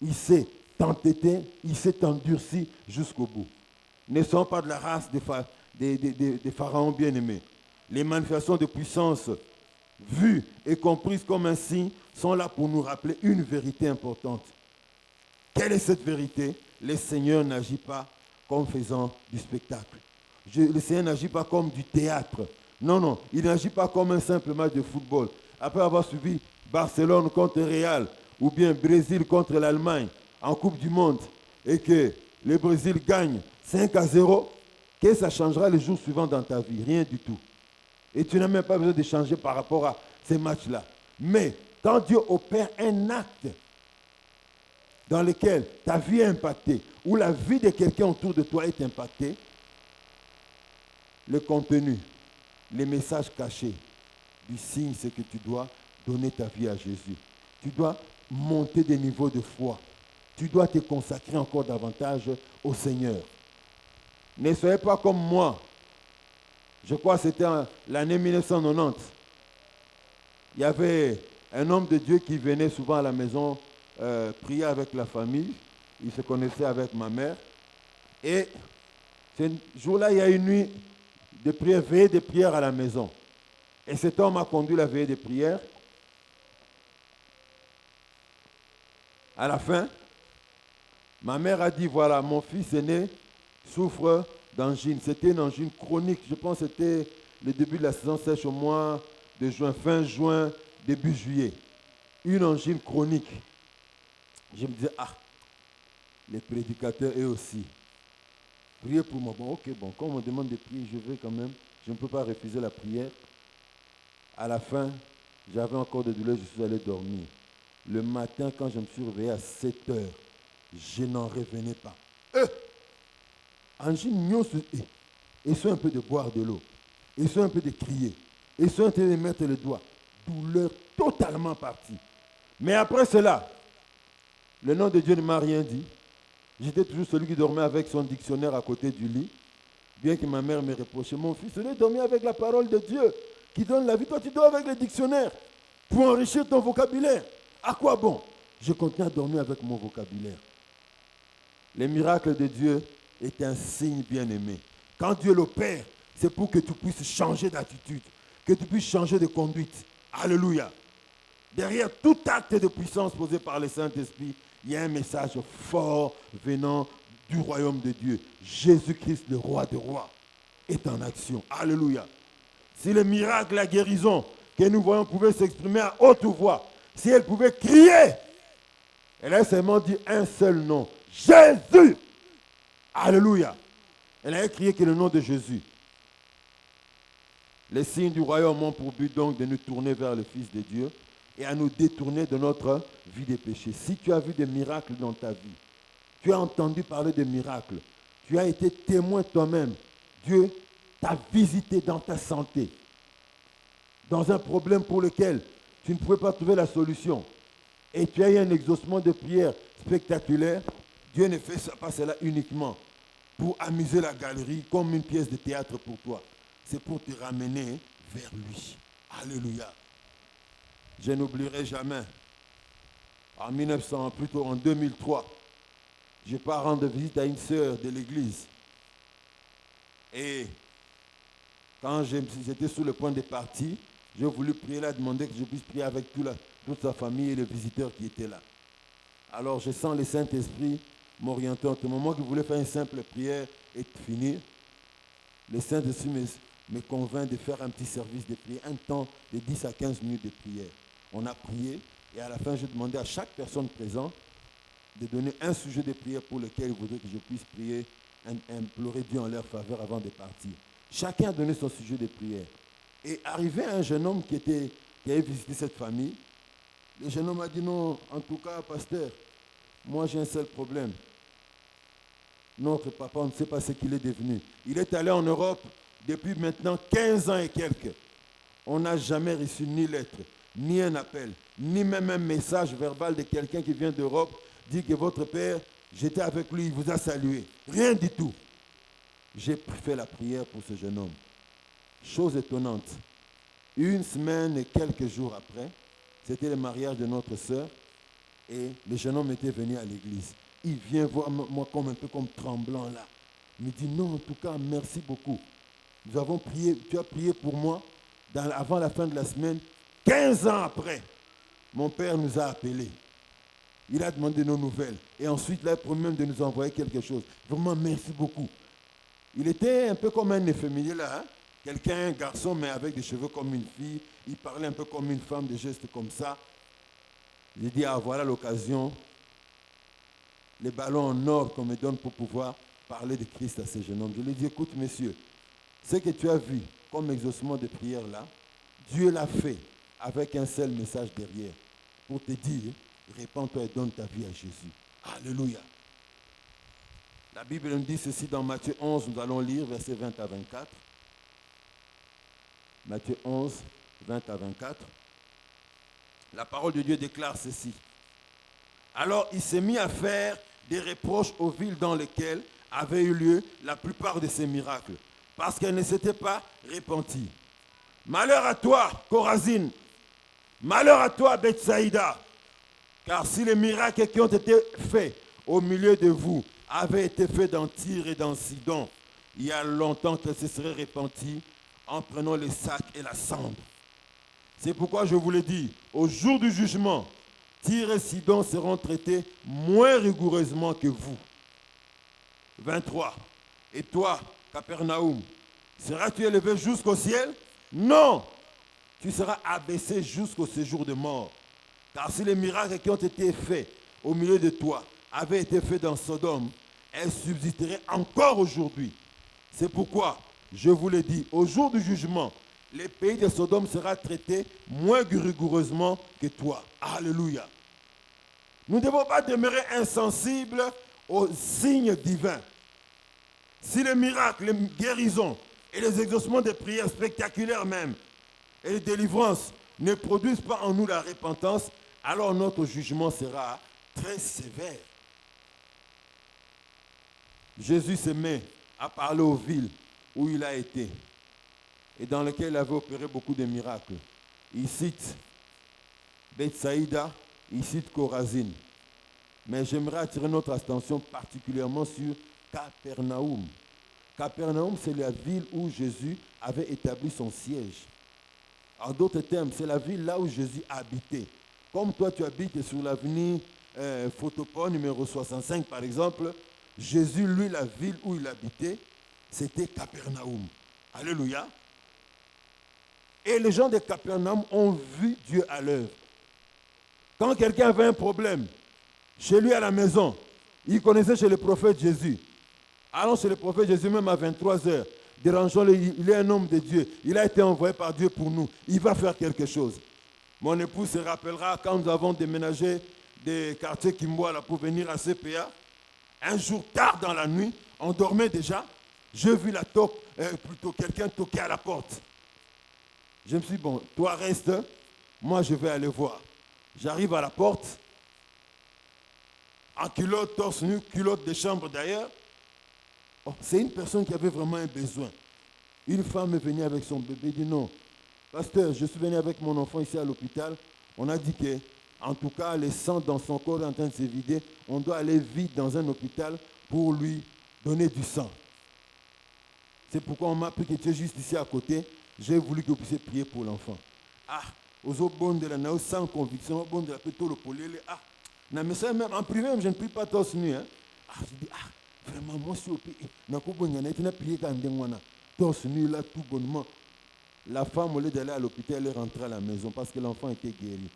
Il s'est entêté, il s'est endurci jusqu'au bout. Ne sont pas de la race des pharaons bien-aimés. Les manifestations de puissance vues et comprises comme un signe sont là pour nous rappeler une vérité importante. Quelle est cette vérité? Le Seigneur n'agit pas comme faisant du spectacle. Le Seigneur n'agit pas comme du théâtre. Non, il n'agit pas comme un simple match de football. Après avoir suivi Barcelone contre Real ou bien Brésil contre l'Allemagne en Coupe du Monde et que le Brésil gagne 5-0, qu'est-ce que ça changera le jour suivant dans ta vie? Rien du tout. Et tu n'as même pas besoin de changer par rapport à ces matchs-là. Mais quand Dieu opère un acte dans lequel ta vie est impactée ou la vie de quelqu'un autour de toi est impactée, le contenu, les messages cachés du signe, c'est que tu dois donner ta vie à Jésus. Tu dois monter des niveaux de foi. Tu dois te consacrer encore davantage au Seigneur. Ne soyez pas comme moi. Je crois que c'était l'année 1990. Il y avait un homme de Dieu qui venait souvent à la maison prier avec la famille. Il se connaissait avec ma mère. Et ce jour-là, il y a une nuit de prière, veillée de prière à la maison. Et cet homme a conduit la veillée de prière. À la fin, ma mère a dit, voilà, mon fils aîné souffre d'angine. C'était une angine chronique. Je pense que c'était le début de la saison sèche au mois de juin, fin juin, début juillet. Une angine chronique. Je me disais, les prédicateurs eux aussi. Priez pour moi. Bon, ok, quand on me demande de prier, je vais quand même. Je ne peux pas refuser la prière. À la fin, j'avais encore des douleurs, je suis allé dormir. Le matin, quand je me suis réveillé à 7 heures, je n'en revenais pas. Angine, ils sont un peu de boire de l'eau. Ils sont un peu de crier. Ils sont en train de mettre le doigt. Douleur totalement partie. Mais après cela, le nom de Dieu ne m'a rien dit. J'étais toujours celui qui dormait avec son dictionnaire à côté du lit. Bien que ma mère me reprochait, mon fils, tu dormir avec la parole de Dieu qui donne la vie. Toi, tu dors avec le dictionnaire pour enrichir ton vocabulaire. À quoi bon? Je continue à dormir avec mon vocabulaire. Les miracles de Dieu est un signe bien-aimé. Quand Dieu l'opère, c'est pour que tu puisses changer d'attitude, que tu puisses changer de conduite. Alléluia. Derrière tout acte de puissance posé par le Saint-Esprit, il y a un message fort venant du royaume de Dieu. Jésus-Christ, le roi des rois, est en action. Alléluia. Si le miracle, la guérison que nous voyons pouvait s'exprimer à haute voix, si elle pouvait crier, elle a seulement dit un seul nom. Jésus. Alléluia. Elle a crié que le nom de Jésus. Les signes du royaume ont pour but donc de nous tourner vers le Fils de Dieu et à nous détourner de notre vie de péché. Si tu as vu des miracles dans ta vie, tu as entendu parler de miracles, tu as été témoin toi-même. Dieu t'a visité dans ta santé, dans un problème pour lequel tu ne pouvais pas trouver la solution. Et tu as eu un exaucement de prière spectaculaire. Dieu ne fait pas cela uniquement pour amuser la galerie comme une pièce de théâtre pour toi. C'est pour te ramener vers lui. Alléluia. Je n'oublierai jamais. En 2003, je pars rendre visite à une sœur de l'église. Et quand j'étais sur le point de partir, j'ai voulu prier là, demander que je puisse prier avec toute sa famille et les visiteurs qui étaient là. Alors je sens le Saint-Esprit m'orienter. Au moment que je voulais faire une simple prière et finir, le Saint-Esprit me convainc de faire un petit service de prière, un temps de 10 à 15 minutes de prière. On a prié et à la fin, j'ai demandé à chaque personne présente de donner un sujet de prière pour lequel il voudrait que je puisse prier, implorer Dieu en leur faveur avant de partir. Chacun a donné son sujet de prière. Et arrivé un jeune homme qui avait visité cette famille, le jeune homme a dit non, en tout cas, pasteur, moi j'ai un seul problème. Notre papa, on ne sait pas ce qu'il est devenu. Il est allé en Europe depuis maintenant 15 ans et quelques. On n'a jamais reçu ni lettre, ni un appel, ni même un message verbal de quelqu'un qui vient d'Europe, dit que votre père, j'étais avec lui, il vous a salué. Rien du tout. J'ai fait la prière pour ce jeune homme. Chose étonnante, une semaine et quelques jours après, c'était le mariage de notre sœur et le jeune homme était venu à l'église. Il vient voir moi comme un peu comme tremblant là. Il me dit non, en tout cas, merci beaucoup. Nous avons prié, tu as prié pour moi avant la fin de la semaine. 15 ans après, mon père nous a appelés. Il a demandé nos nouvelles. Et ensuite, là, il promet même de nous envoyer quelque chose. Vraiment, merci beaucoup. Il était un peu comme un efféminé là, hein? Quelqu'un, un garçon, mais avec des cheveux comme une fille. Il parlait un peu comme une femme, des gestes comme ça. J'ai dit, ah, voilà l'occasion. Les ballons en or qu'on me donne pour pouvoir parler de Christ à ces jeunes hommes. Je lui ai dit, écoute, monsieur, ce que tu as vu comme exaucement de prière là, Dieu l'a fait avec un seul message derrière. Pour te dire, répands-toi et donne ta vie à Jésus. Alléluia. La Bible nous dit ceci dans Matthieu 11, nous allons lire versets 20 à 24. Matthieu 11, 20 à 24. La parole de Dieu déclare ceci. Alors il s'est mis à faire des reproches aux villes dans lesquelles avaient eu lieu la plupart de ces miracles, parce qu'elles ne s'étaient pas repenties. Malheur à toi, Chorazine. Malheur à toi, Bethsaïda. Car si les miracles qui ont été faits au milieu de vous avaient été faits dans Tyr et dans Sidon, il y a longtemps qu'elles se seraient repenties en prenant les sacs et la cendre. C'est pourquoi je vous le dis, au jour du jugement, Tyr et Sidon seront traités moins rigoureusement que vous. 23. Et toi, Capernaum, seras-tu élevé jusqu'au ciel? Non, tu seras abaissé jusqu'au séjour de mort. Car si les miracles qui ont été faits au milieu de toi avaient été faits dans Sodome, elles subsisteraient encore aujourd'hui. C'est pourquoi, je vous le dis, au jour du jugement, le pays de Sodome sera traité moins rigoureusement que toi. Alléluia. Nous ne devons pas demeurer insensibles aux signes divins. Si les miracles, les guérisons et les exaucements de prières spectaculaires même et les délivrances ne produisent pas en nous la repentance, alors notre jugement sera très sévère. Jésus se met à parler aux villes où il a été et dans lesquelles il avait opéré beaucoup de miracles. Il cite Bethsaïda, il cite Chorazine. Mais j'aimerais attirer notre attention particulièrement sur Capernaum. Capernaum, c'est la ville où Jésus avait établi son siège. En d'autres termes, c'est la ville là où Jésus habitait. Comme toi, tu habites sur l'avenue Photopole numéro 65, par exemple, Jésus, lui, la ville où il habitait, c'était Capernaum. Alléluia. Et les gens de Capernaum ont vu Dieu à l'œuvre. Quand quelqu'un avait un problème, chez lui à la maison, il connaissait chez le prophète Jésus. Allons chez le prophète Jésus même à 23h. Dérangeons-le, il est un homme de Dieu. Il a été envoyé par Dieu pour nous. Il va faire quelque chose. Mon épouse se rappellera quand nous avons déménagé des quartiers Kimboala pour venir à CPA. Un jour tard dans la nuit, On dormait déjà. J'ai vu plutôt quelqu'un toquer à la porte. Je me suis dit, bon, toi reste, moi je vais aller voir. J'arrive à la porte, en culotte, torse nu, culotte de chambre d'ailleurs. Oh, c'est une personne qui avait vraiment un besoin. Une femme est venue avec son bébé, dit non, pasteur, je suis venu avec mon enfant ici à l'hôpital. On a dit que, en tout cas, le sang dans son corps est en train de se vider. On doit aller vite dans un hôpital pour lui donner du sang. C'est pourquoi on m'a appris que tu es juste ici à côté. J'ai voulu que vous puissiez prier pour l'enfant. Ah, aux autres bonnes de la nao sans conviction, aux bonnes de la pétole, le polélé. Ah, non, mais ça, même en privé, je ne prie pas torse nu. Hein. Ah, je dis, ah, vraiment, moi, je suis au pays. Je n'ai prié quand même. Torse nu, là, tout bonnement. La femme, au lieu d'aller à l'hôpital, elle est rentrée à la maison parce que l'enfant était guéri.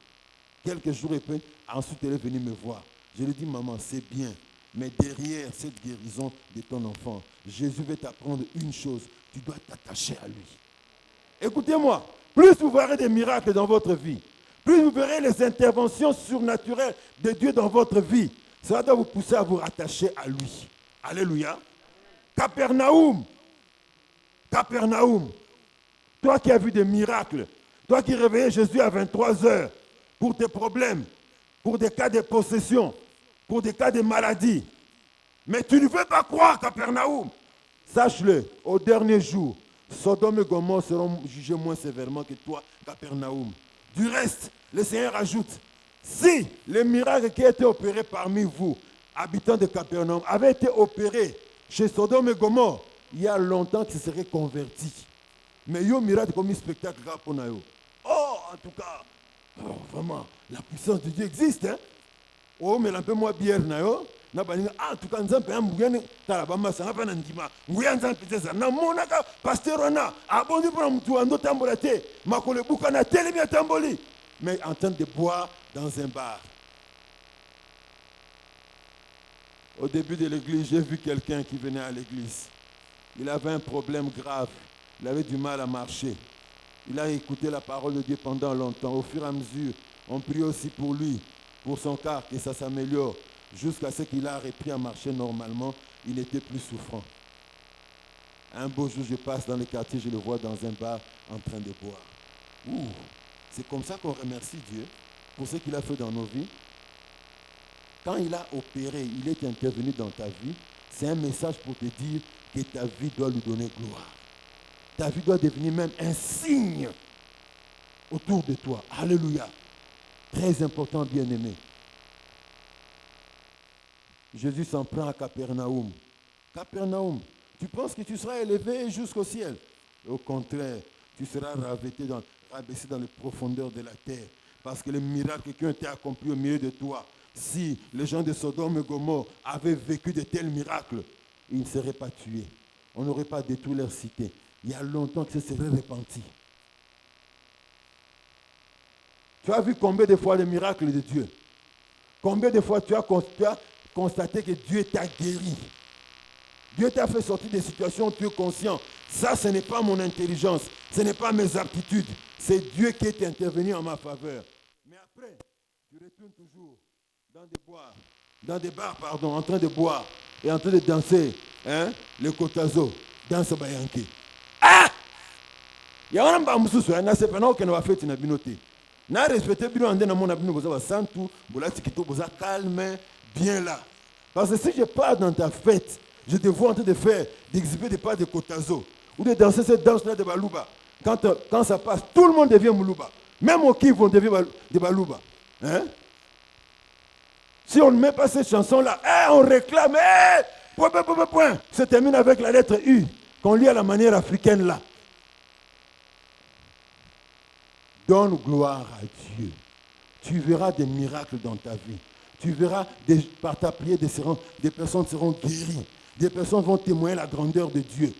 Quelques jours après, ensuite, elle est venue me voir. Je lui ai dit, maman, c'est bien. Mais derrière cette guérison de ton enfant, Jésus veut t'apprendre une chose. Tu dois t'attacher à lui. Écoutez-moi, plus vous verrez des miracles dans votre vie, plus vous verrez les interventions surnaturelles de Dieu dans votre vie, ça doit vous pousser à vous rattacher à lui. Alléluia. Capernaum. Capernaum. Toi qui as vu des miracles, toi qui réveillais Jésus à 23 heures pour tes problèmes, pour des cas de possession, pour des cas de maladie. Mais tu ne veux pas croire, Capernaum. Sache-le, au dernier jour, Sodome et Gomorrhe seront jugés moins sévèrement que toi, Capernaum. Du reste, le Seigneur ajoute, si les miracles qui ont été opérés parmi vous, habitants de Capernaum, avaient été opérés chez Sodome et Gomorrhe, il y a longtemps qu'ils seraient convertis. Mais il y a un miracle comme un spectacle pour nous. Oh, en tout cas, vraiment, la puissance de Dieu existe. Hein? Oh, mais un peu moins bière. En tout cas, nous avons un bouillon, Talabama, ça n'a pas d'indima. Nous avons un petit peu de monaka, pasteur, on a abonné pour un tout en d'autres tambolaté. Ma collègue Boukana, tel bien tamboli. Mais en train de boire dans un bar. Au début de l'église, j'ai vu quelqu'un qui venait à l'église. Il avait un problème grave. Il avait du mal à marcher. Il a écouté la parole de Dieu pendant longtemps. Au fur et à mesure, on prie aussi pour lui, pour son cas, que ça s'améliore. Jusqu'à ce qu'il a repris à marcher normalement, il n'était plus souffrant. Un beau jour, je passe dans le quartier, je le vois dans un bar en train de boire. Ouh, c'est comme ça qu'on remercie Dieu pour ce qu'il a fait dans nos vies. Quand il a opéré, il est intervenu dans ta vie, c'est un message pour te dire que ta vie doit lui donner gloire. Ta vie doit devenir même un signe autour de toi. Alléluia. Très important, bien-aimé. Jésus s'en prend à Capernaum. Capernaum, tu penses que tu seras élevé jusqu'au ciel? Au contraire, tu seras rabaissé dans les profondeurs de la terre. Parce que les miracles qui ont été accomplis au milieu de toi, si les gens de Sodome et Gomorrhe avaient vécu de tels miracles, ils ne seraient pas tués. On n'aurait pas détruit leur cité. Il y a longtemps que ça serait repenti. Tu as vu combien de fois les miracles de Dieu? Combien de fois tu as constaté que Dieu t'a guéri? Dieu t'a fait sortir des situations où tu es conscient. Ça, ce n'est pas mon intelligence, ce n'est pas mes aptitudes. C'est Dieu qui est intervenu en ma faveur. Mais après, tu retournes toujours dans des bars, en train de boire et en train de danser, le kotazo, danse bayanke. Ah! Il y a un bambou na c'est pas non que nous va faire une binoté. Na respecter bino ande na mon abino boza santu, bola tikito boza calme, bien là. Parce que si je pars dans ta fête, je te vois en train de faire, d'exhiber des pas de kotazo ou de danser cette danse-là de balouba. Quand ça passe, tout le monde devient moulouba. Même au qui vont devenir des balouba. Hein? Si on ne met pas cette chanson-là, on réclame, point. Se termine avec la lettre U, qu'on lit à la manière africaine là. Donne gloire à Dieu. Tu verras des miracles dans ta vie. Tu verras par ta prière des personnes seront guéries. Des personnes vont témoigner la grandeur de Dieu.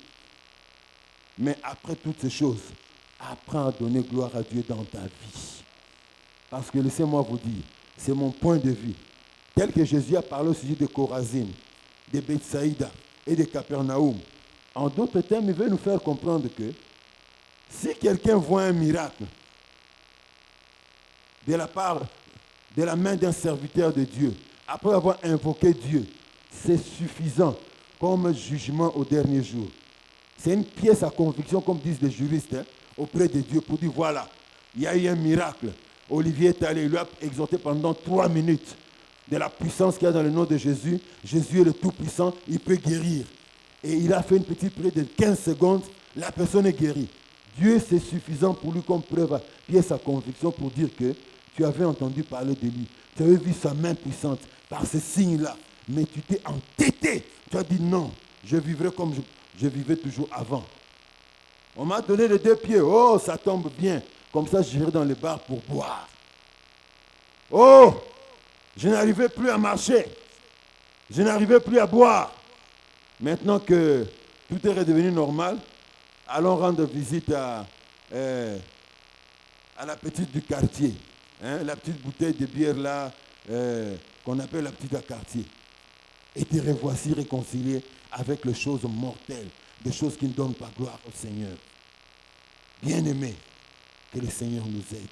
Mais après toutes ces choses, apprends à donner gloire à Dieu dans ta vie. Parce que laissez-moi vous dire, c'est mon point de vue. Tel que Jésus a parlé au sujet de Chorazine, de Bethsaïda et de Capernaum. En d'autres termes, il veut nous faire comprendre que si quelqu'un voit un miracle de la main d'un serviteur de Dieu, après avoir invoqué Dieu, c'est suffisant comme jugement au dernier jour. C'est une pièce à conviction, comme disent les juristes, auprès de Dieu, pour dire, voilà, il y a eu un miracle. Olivier est allé, il lui a exhorté pendant 3 minutes de la puissance qu'il y a dans le nom de Jésus. Jésus est le Tout-Puissant, il peut guérir. Et il a fait une petite prière de 15 secondes, la personne est guérie. Dieu, c'est suffisant pour lui comme preuve, pièce à conviction pour dire que tu avais entendu parler de lui. Tu avais vu sa main puissante par ces signes-là. Mais tu t'es entêté. Tu as dit non, je vivrai comme je vivais toujours avant. On m'a donné les 2 pieds. Oh, ça tombe bien. Comme ça, j'irai dans les bars pour boire. Oh, je n'arrivais plus à marcher. Je n'arrivais plus à boire. Maintenant que tout est redevenu normal, allons rendre visite à la petite du quartier. La petite bouteille de bière là, qu'on appelle la petite à quartier. Et te revoici réconcilié avec les choses mortelles, des choses qui ne donnent pas gloire au Seigneur. Bien-aimés, que le Seigneur nous aide.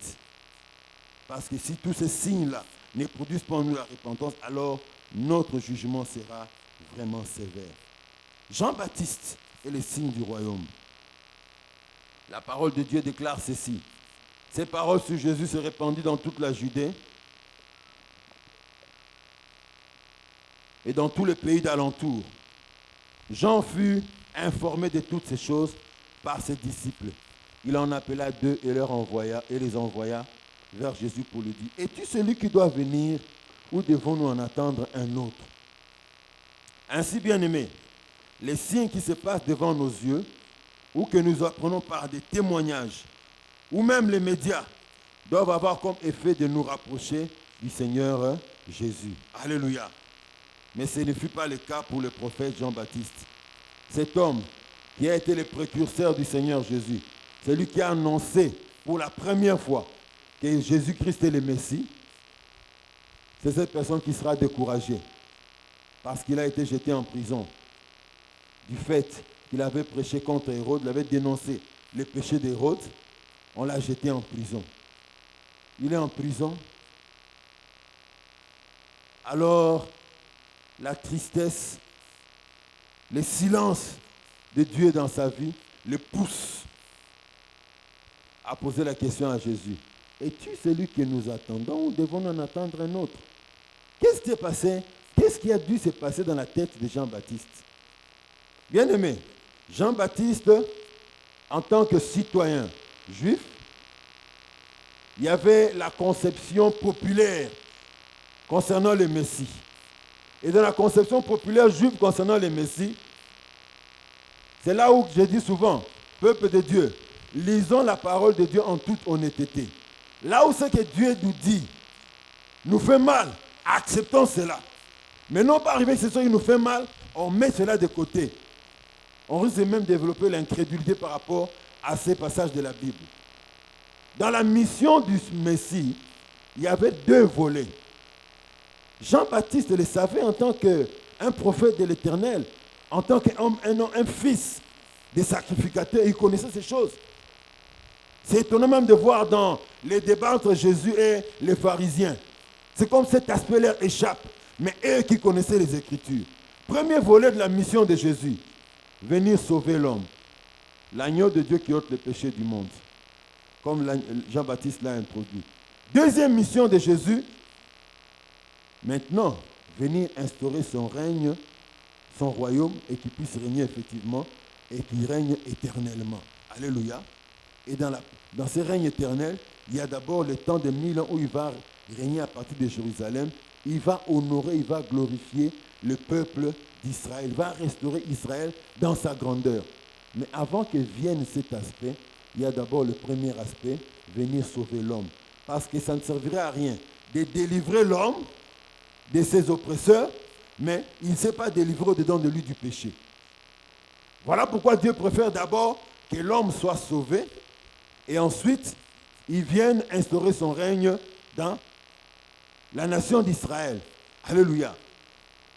Parce que si tous ces signes-là ne produisent pas en nous la repentance, alors notre jugement sera vraiment sévère. Jean-Baptiste est le signe du royaume. La parole de Dieu déclare ceci. Ces paroles sur Jésus se répandirent dans toute la Judée et dans tous les pays d'alentour. Jean fut informé de toutes ces choses par ses disciples. Il en appela 2 et les envoya vers Jésus pour lui dire, es-tu celui qui doit venir ou devons-nous en attendre un autre? Ainsi, bien-aimés, les signes qui se passent devant nos yeux ou que nous apprenons par des témoignages ou même les médias doivent avoir comme effet de nous rapprocher du Seigneur Jésus. Alléluia. Mais ce ne fut pas le cas pour le prophète Jean-Baptiste. Cet homme qui a été le précurseur du Seigneur Jésus, celui qui a annoncé pour la première fois que Jésus-Christ est le Messie, c'est cette personne qui sera découragée parce qu'il a été jeté en prison du fait qu'il avait prêché contre Hérode, il avait dénoncé les péchés d'Hérode, on l'a jeté en prison. Il est en prison. Alors, la tristesse, le silence de Dieu dans sa vie le pousse à poser la question à Jésus. Es-tu celui que nous attendons ou devons-nous en attendre un autre? Qu'est-ce qui s'est passé? Qu'est-ce qui a dû se passer dans la tête de Jean-Baptiste? Bien-aimé, Jean-Baptiste, en tant que citoyen juif, il y avait la conception populaire concernant le Messie. Et dans la conception populaire juive concernant le Messie, c'est là où je dis souvent, peuple de Dieu, lisons la parole de Dieu en toute honnêteté. Là où c'est que Dieu nous dit, nous fait mal, acceptons cela. Mais non pas arriver que ce soit qui nous fait mal, on met cela de côté. On risque même de développer l'incrédulité par rapport à ces passages de la Bible. Dans la mission du Messie, il y avait 2 volets. Jean-Baptiste le savait en tant qu'un prophète de l'Éternel, en tant qu'homme, un fils des sacrificateurs, il connaissait ces choses. C'est étonnant même de voir dans les débats entre Jésus et les pharisiens. C'est comme cet aspect leur échappe, mais eux qui connaissaient les Écritures. Premier volet de la mission de Jésus, venir sauver l'homme. L'agneau de Dieu qui ôte le péché du monde, comme Jean-Baptiste l'a introduit. Deuxième mission de Jésus, maintenant, venir instaurer son règne, son royaume, et qu'il puisse régner effectivement, et qu'il règne éternellement. Alléluia. Et dans ce règne éternel, il y a d'abord le temps de 1000 ans où il va régner à partir de Jérusalem. Il va honorer, il va glorifier le peuple d'Israël. Il va restaurer Israël dans sa grandeur. Mais avant que vienne cet aspect, il y a d'abord le premier aspect, venir sauver l'homme. Parce que ça ne servirait à rien de délivrer l'homme de ses oppresseurs, mais il ne s'est pas délivré au-dedans de lui du péché. Voilà pourquoi Dieu préfère d'abord que l'homme soit sauvé, et ensuite, il vienne instaurer son règne dans la nation d'Israël. Alléluia.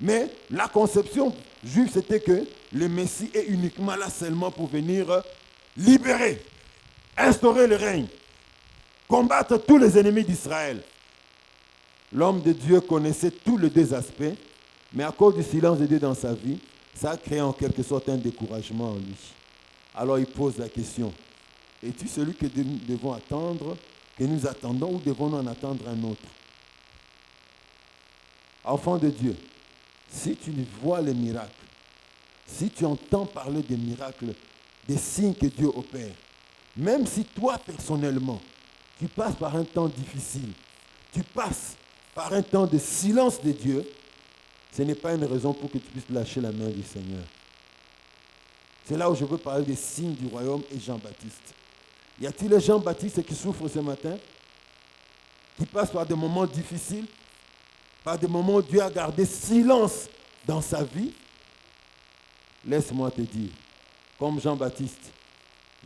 Mais la conception juive, c'était que le Messie est uniquement là seulement pour venir libérer, instaurer le règne, combattre tous les ennemis d'Israël. L'homme de Dieu connaissait tous les 2 aspects, mais à cause du silence de Dieu dans sa vie, Ça a créé en quelque sorte un découragement en lui. Alors il pose la question, es-tu celui que nous devons attendre, que nous attendons, ou devons-nous en attendre un autre? Enfant de Dieu, si tu vois les miracles, si tu entends parler des miracles, des signes que Dieu opère, même si toi personnellement, tu passes par un temps difficile, tu passes par un temps de silence de Dieu, ce n'est pas une raison pour que tu puisses lâcher la main du Seigneur. C'est là où je veux parler des signes du royaume et Jean-Baptiste. Y a-t-il des Jean-Baptiste qui souffrent ce matin? Qui passent par des moments difficiles? Par des moments où Dieu a gardé silence dans sa vie? Laisse-moi te dire, comme Jean-Baptiste,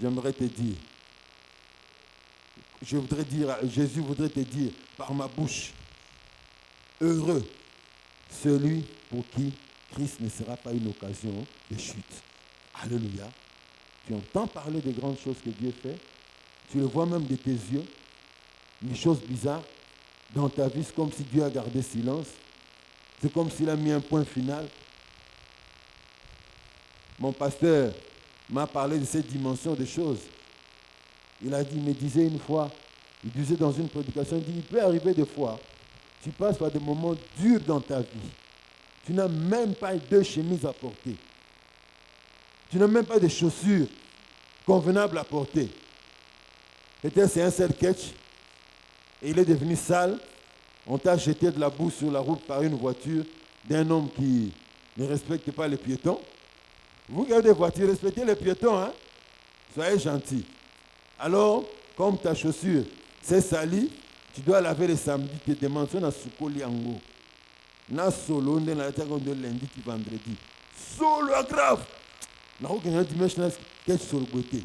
j'aimerais te dire, Jésus voudrait te dire par ma bouche, heureux celui pour qui Christ ne sera pas une occasion de chute. Alléluia. Tu entends parler des grandes choses que Dieu fait, tu le vois même de tes yeux, des choses bizarres dans ta vie, c'est comme si Dieu a gardé silence, c'est comme s'il a mis un point final. Mon pasteur m'a parlé de cette dimension des choses. Il me disait une fois, il disait dans une prédication, il dit, il peut arriver des fois, tu passes par des moments durs dans ta vie. Tu n'as même pas 2 chemises à porter. Tu n'as même pas de chaussures convenables à porter. Peut-être c'est un seul catch et il est devenu sale. On t'a jeté de la boue sur la route par une voiture d'un homme qui ne respecte pas les piétons. Vous qui avez des voitures, respectez les piétons, hein? Soyez gentils. Alors, comme ta chaussure s'est salie, tu dois laver le samedi, tu te demandes na sukoli yango. Na solo nde na tiago de lundi qui vendredi. Solo grave. Na okenya dimanche na sketch sur le côté.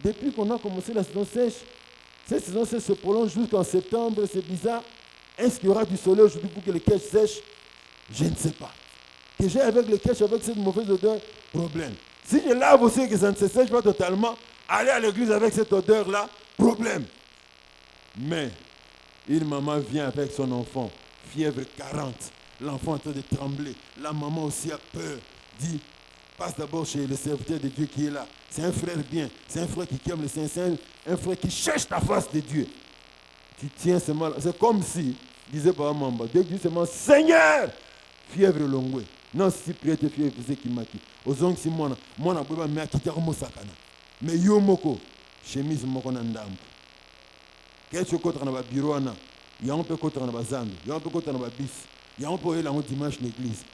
Depuis qu'on a commencé la saison sèche, cette saison sèche se prolonge jusqu'en septembre, c'est bizarre. Est-ce qu'il y aura du soleil aujourd'hui pour que les caches sèchent? Je ne sais pas. Que j'ai avec les caches, avec cette mauvaise odeur, problème. Si je lave aussi et que ça ne se sèche pas totalement, aller à l'église avec cette odeur-là, problème. Mais une maman vient avec son enfant, fièvre 40, l'enfant est en train de trembler, la maman aussi a peur, dit, passe d'abord chez le serviteur de Dieu qui est là. C'est un frère bien, c'est un frère qui aime le Seigneur, c'est un frère qui cherche la face de Dieu. Tu tiens seulement là. C'est comme si, disait Papa Mamba, Dieu dit seulement, Seigneur, fièvre longue. Non, si prière te fièvre, vous qui m'a dit. Aux ongles, si moi, je me quitter comme sakana. Mais yo moko, chemise moko na ndambo. Quelque chose dans le bureau, il y a un peu contre dans le zambi, il y a un peu contre dans le bis, il y a un peu là dimanche l'église.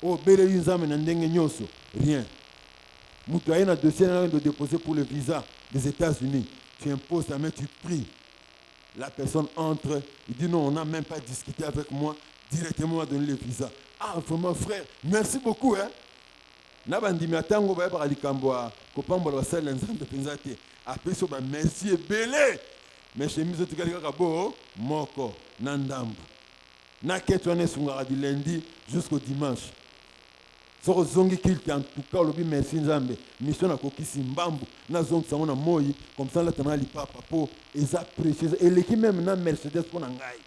Oh, belle une zame na ndenge nyoso, rien. Mutu a un dossier de déposer pour le visa des États-Unis. Tu imposes ta main, tu pries. La personne entre, il dit non, on n'a même pas discuté avec moi, directement on m'a donné le visa. Ah, vraiment frère, merci beaucoup, hein. Nabandimi atango ba ba likambo kopambola basala nzambe penza te. Après so ba merci belé. Mais chemise tu kali kaka bo moko na ndambo. Na keto ne sunga du lundi jusqu'au dimanche. Soko zongi kilte en tout cas lobi merci nzambe. Mission na kokisi mbambu na zongi sango na moyi comme ça là tana li papa po eza précieux et l'équipe même na Mercedes pour ngai.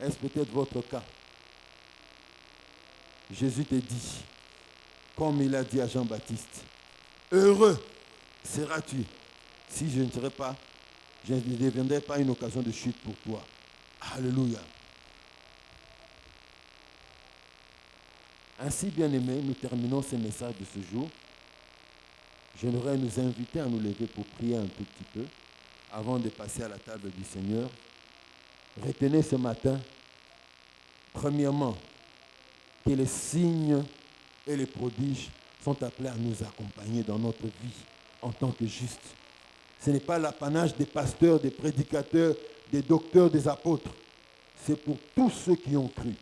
Est-ce peut-être votre cas? Jésus te dit, comme il a dit à Jean-Baptiste, heureux seras-tu si je ne serai pas, je ne deviendrai pas une occasion de chute pour toi. Alléluia. Ainsi, bien-aimés, nous terminons ce message de ce jour. J'aimerais nous inviter à nous lever pour prier un tout petit peu avant de passer à la table du Seigneur. Retenez ce matin, premièrement, que les signes et les prodiges sont appelés à nous accompagner dans notre vie en tant que justes. Ce n'est pas l'apanage des pasteurs, des prédicateurs, des docteurs, des apôtres. C'est pour tous ceux qui ont cru.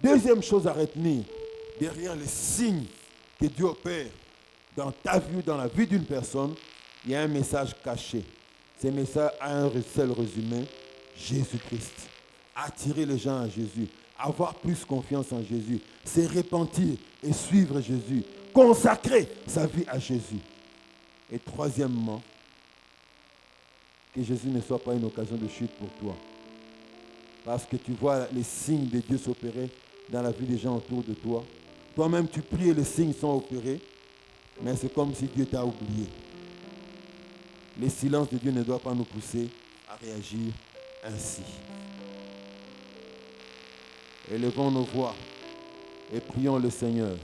Deuxième chose à retenir, derrière les signes que Dieu opère dans ta vie ou dans la vie d'une personne, il y a un message caché. Ce message a un seul résumé, Jésus-Christ. Attirer les gens à Jésus. Avoir plus confiance en Jésus, se repentir et suivre Jésus, consacrer sa vie à Jésus. Et troisièmement, que Jésus ne soit pas une occasion de chute pour toi. Parce que tu vois les signes de Dieu s'opérer dans la vie des gens autour de toi. Toi-même, tu pries et les signes sont opérés, mais c'est comme si Dieu t'a oublié. Le silence de Dieu ne doit pas nous pousser à réagir ainsi. Élevons nos voix et prions le Seigneur.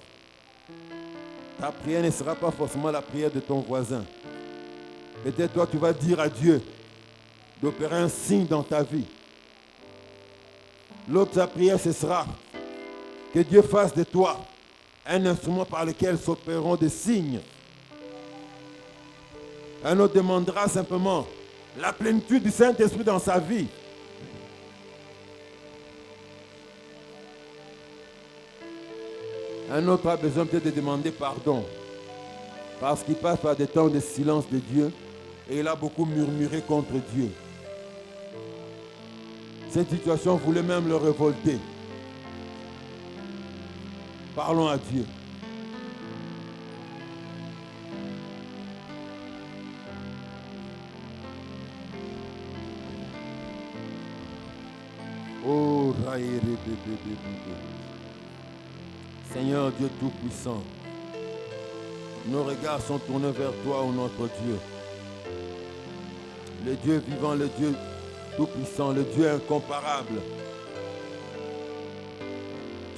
Ta prière ne sera pas forcément la prière de ton voisin. Peut-être toi, tu vas dire à Dieu d'opérer un signe dans ta vie. L'autre, sa prière, ce sera que Dieu fasse de toi un instrument par lequel s'opéreront des signes. Un autre demandera simplement la plénitude du Saint-Esprit dans sa vie. Un autre a besoin peut-être de demander pardon parce qu'il passe par des temps de silence de Dieu et il a beaucoup murmuré contre Dieu. Cette situation voulait même le révolter. Parlons à Dieu. Oh, Seigneur Dieu Tout-Puissant, nos regards sont tournés vers toi, ô notre Dieu. Le Dieu vivant, le Dieu Tout-Puissant, le Dieu incomparable.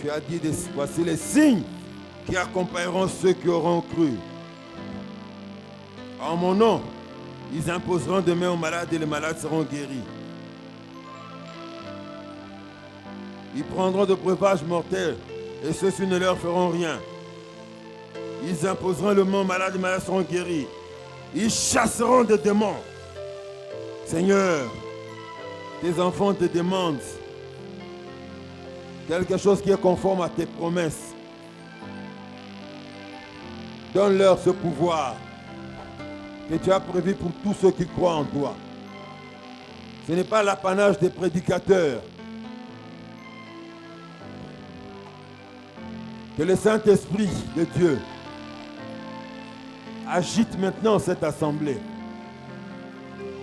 Tu as dit, voici les signes qui accompagneront ceux qui auront cru. En mon nom, ils imposeront des mains aux malades et les malades seront guéris. Ils prendront de breuvages mortels et ceux-ci ne leur feront rien. Ils imposeront le main aux malades et les malades seront guéris. Ils chasseront des démons. Seigneur, tes enfants te demandent quelque chose qui est conforme à tes promesses. Donne-leur ce pouvoir que tu as prévu pour tous ceux qui croient en toi. Ce n'est pas l'apanage des prédicateurs. Que le Saint-Esprit de Dieu agite maintenant cette assemblée.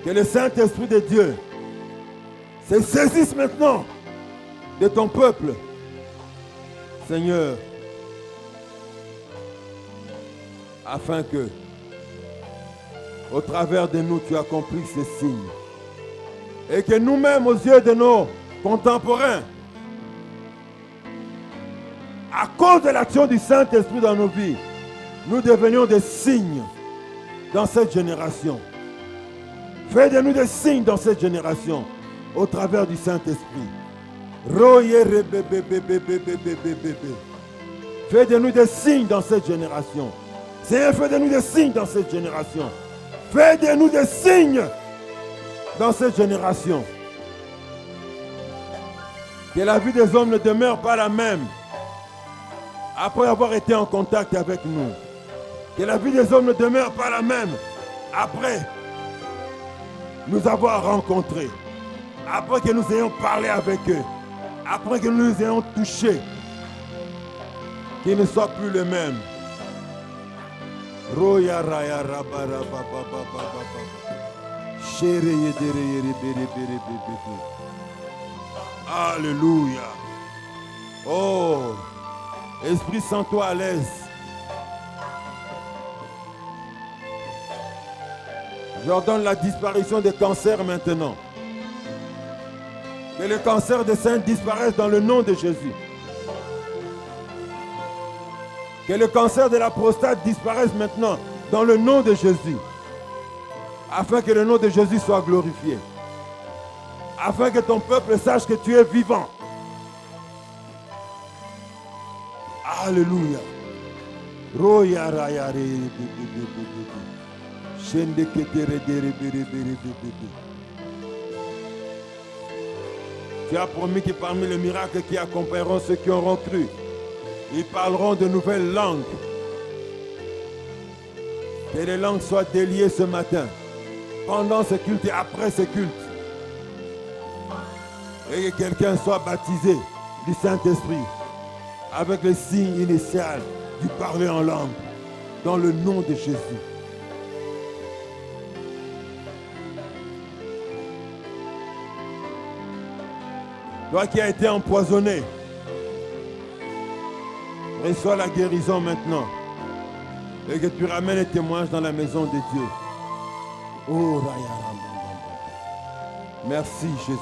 Que le Saint-Esprit de Dieu se saisisse maintenant de ton peuple. Seigneur, afin que, au travers de nous, tu accomplisses ces signes. Et que nous-mêmes, aux yeux de nos contemporains, à cause de l'action du Saint-Esprit dans nos vies, nous devenions des signes dans cette génération. Fais de nous des signes dans cette génération, au travers du Saint-Esprit. Fais de nous des signes dans cette génération. Seigneur, fais de nous des signes dans cette génération. Fais de nous des signes dans cette génération. Que la vie des hommes ne demeure pas la même après avoir été en contact avec nous. Que la vie des hommes ne demeure pas la même après nous avoir rencontrés. Après que nous ayons parlé avec eux. Après que nous les ayons touchés. Qu'ils ne soient plus les mêmes. Alléluia. Oh, Esprit, sens-toi à l'aise. J'ordonne la disparition des cancers maintenant. Que les cancers des seins disparaissent dans le nom de Jésus. Que le cancer de la prostate disparaisse maintenant dans le nom de Jésus. Afin que le nom de Jésus soit glorifié. Afin que ton peuple sache que tu es vivant. Alléluia. Tu as promis que parmi les miracles qui accompagneront ceux qui auront cru, ils parleront de nouvelles langues. Que les langues soient déliées ce matin, pendant ce culte et après ce culte. Et que quelqu'un soit baptisé du Saint-Esprit avec le signe initial du parler en langue, dans le nom de Jésus. Toi qui as été empoisonné Reçois la guérison maintenant. Et que tu ramènes les témoignages dans la maison de Dieu. Oh, merci Jésus.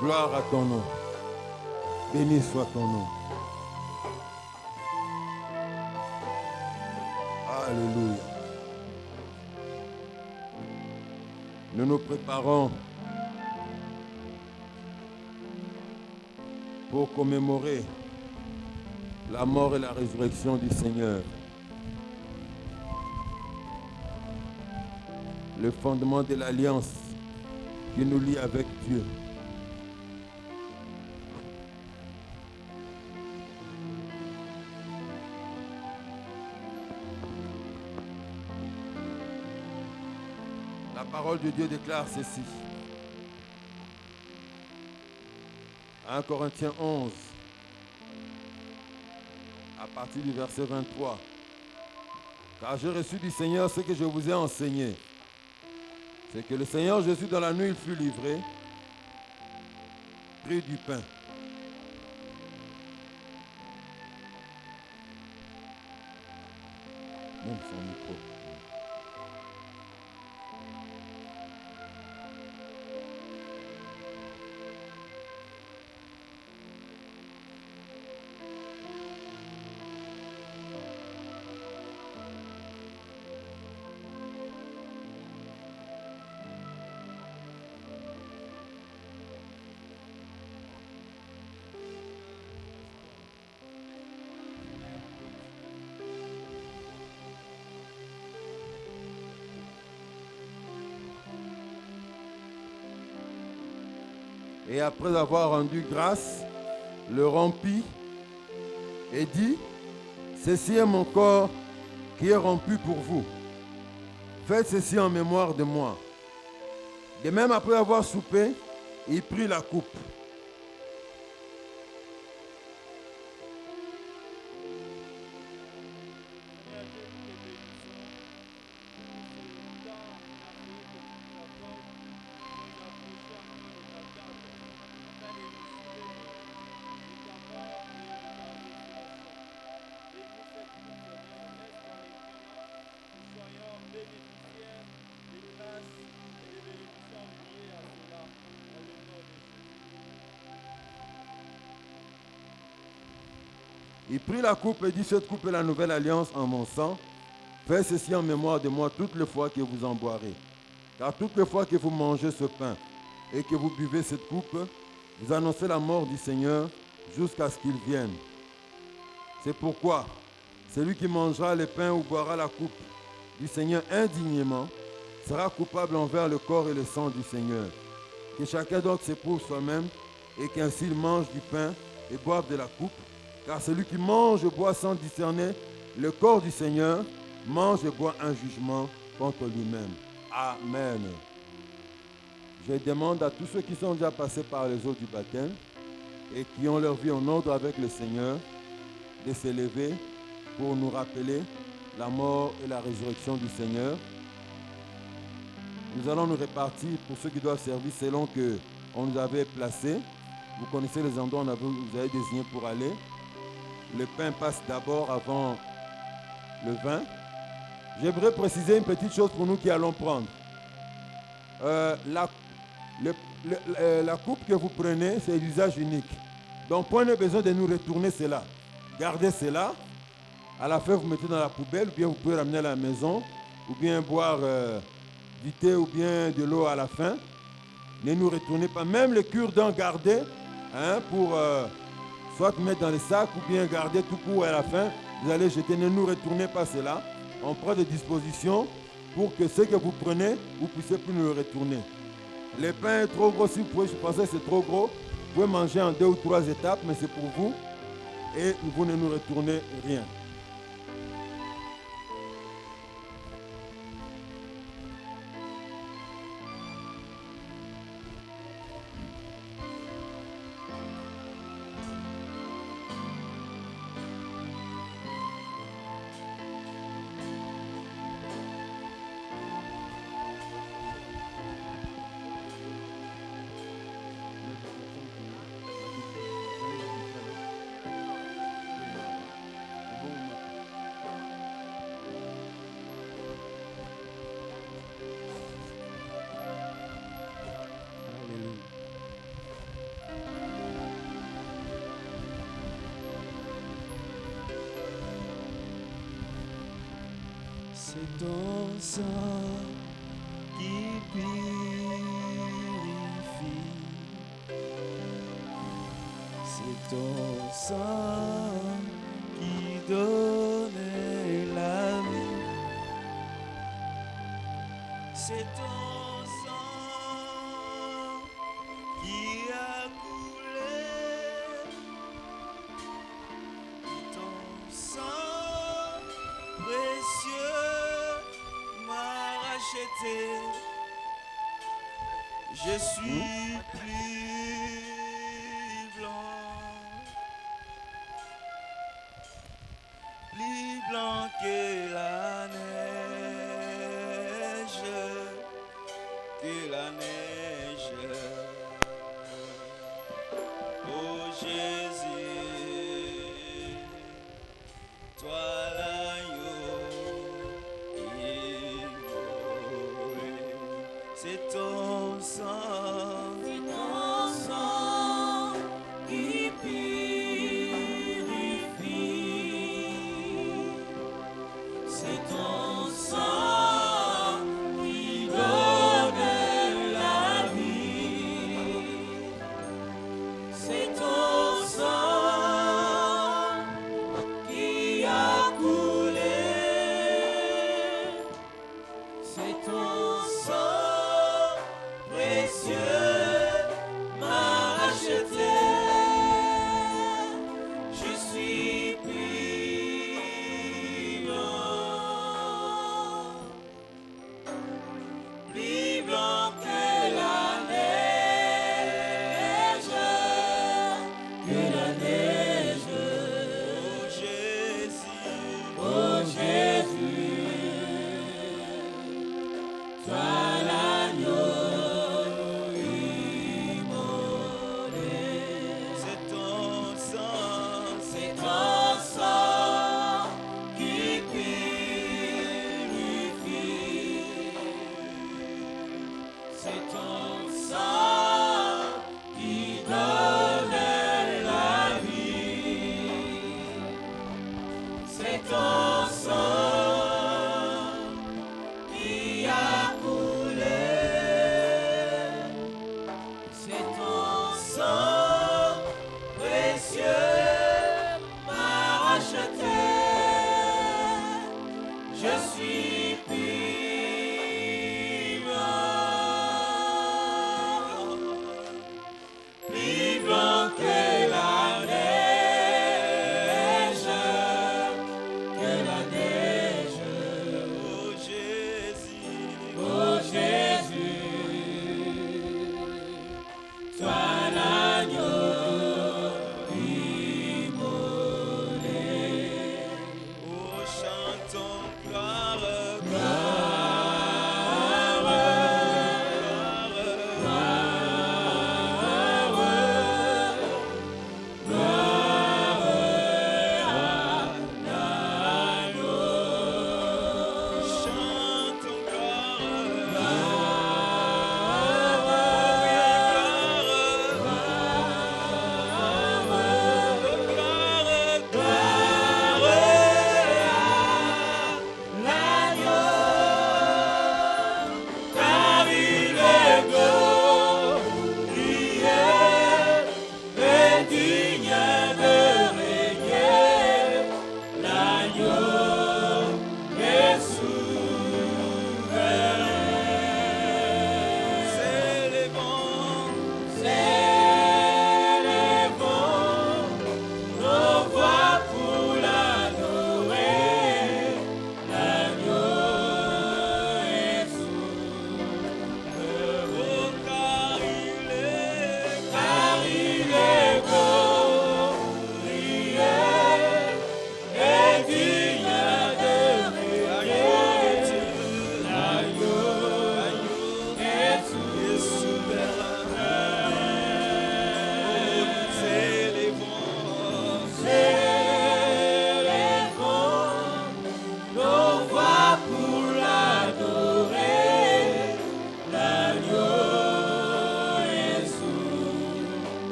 Gloire à ton nom. Béni soit ton nom. Alléluia. Nous nous préparons pour commémorer la mort et la résurrection du Seigneur. Le fondement de l'alliance qui nous lie avec Dieu. La parole de Dieu déclare ceci. 1 Corinthiens 11, à partir du verset 23. Car j'ai reçu du Seigneur ce que je vous ai enseigné. C'est que le Seigneur Jésus, dans la nuit, il fut livré, prit du pain. Même son micro. Et après avoir rendu grâce, le rompit et dit, ceci est mon corps qui est rompu pour vous. Faites ceci en mémoire de moi. De même, après avoir soupé, il prit la coupe. Il prit la coupe et dit, cette coupe est la nouvelle alliance en mon sang. Faites ceci en mémoire de moi toutes les fois que vous en boirez. Car toutes les fois que vous mangez ce pain et que vous buvez cette coupe, vous annoncez la mort du Seigneur jusqu'à ce qu'il vienne. C'est pourquoi celui qui mangera le pain ou boira la coupe du Seigneur indignement sera coupable envers le corps et le sang du Seigneur. Que chacun donc s'éprouve soi-même et qu'ainsi il mange du pain et boive de la coupe. Car celui qui mange et boit sans discerner le corps du Seigneur, mange et boit un jugement contre lui-même. Amen. Je demande à tous ceux qui sont déjà passés par les eaux du baptême et qui ont leur vie en ordre avec le Seigneur, de se lever pour nous rappeler la mort et la résurrection du Seigneur. Nous allons nous répartir pour ceux qui doivent servir selon que on nous avait placés. Vous connaissez les endroits où vous avez désigné pour aller. Le pain passe d'abord avant le vin. J'aimerais préciser une petite chose pour nous qui allons prendre. La coupe que vous prenez, c'est l'usage unique. Donc, point de besoin de nous retourner cela. Gardez cela. À la fin, vous mettez dans la poubelle, ou bien vous pouvez ramener à la maison, ou bien boire du thé ou bien de l'eau à la fin. Ne nous retournez pas. Même les cure-dents, gardez pour soit mettre dans les sacs ou bien garder tout court à la fin. Vous allez jeter. Ne nous retournez pas cela. On prend des dispositions pour que ce que vous prenez, vous puissiez plus nous le retourner. Le pain est trop gros. Si vous pouvez, je pensais que c'est trop gros. Vous pouvez manger en 2 ou 3 étapes, mais c'est pour vous. Et vous ne nous retournez rien. C'est ton sang qui purifie. C'est ton sang qui donne la vie. C'est ton sang qui a coulé. Ton sang précieux m'a racheté. Je suis plus blanc que la neige, que la neige. Oh Jésus, toi l'agneau immolé, c'est ton sang qui purifie. C'est ton sang qui donne la vie. C'est ton sang qui a coulé. C'est ton sang précieux m'a racheté. Je suis plus blanc que la neige, que la neige. Oh Jésus, toi l'agneau immolé. C'est ton sang qui purifie. C'est ton sang qui donne la vie. C'est ton sang qui a coulé. C'est ton sang précieux m'a racheté. Je suis plus blanc que la neige, que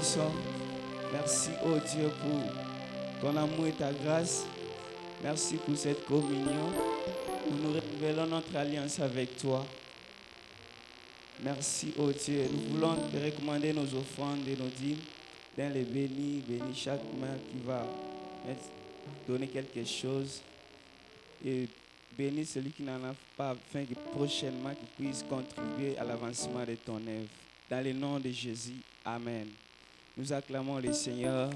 Tout-Puissant. Merci, oh Dieu, pour ton amour et ta grâce. Merci pour cette communion où nous révélons notre alliance avec toi. Merci, oh Dieu. Nous voulons te recommander nos offrandes et nos dîmes. Dans les bénis, bénis chaque main qui va donner quelque chose. Et bénis celui qui n'en a pas, afin que prochainement qu'il puisse contribuer à l'avancement de ton œuvre. Dans le nom de Jésus, Amen. Nous acclamons le Seigneur.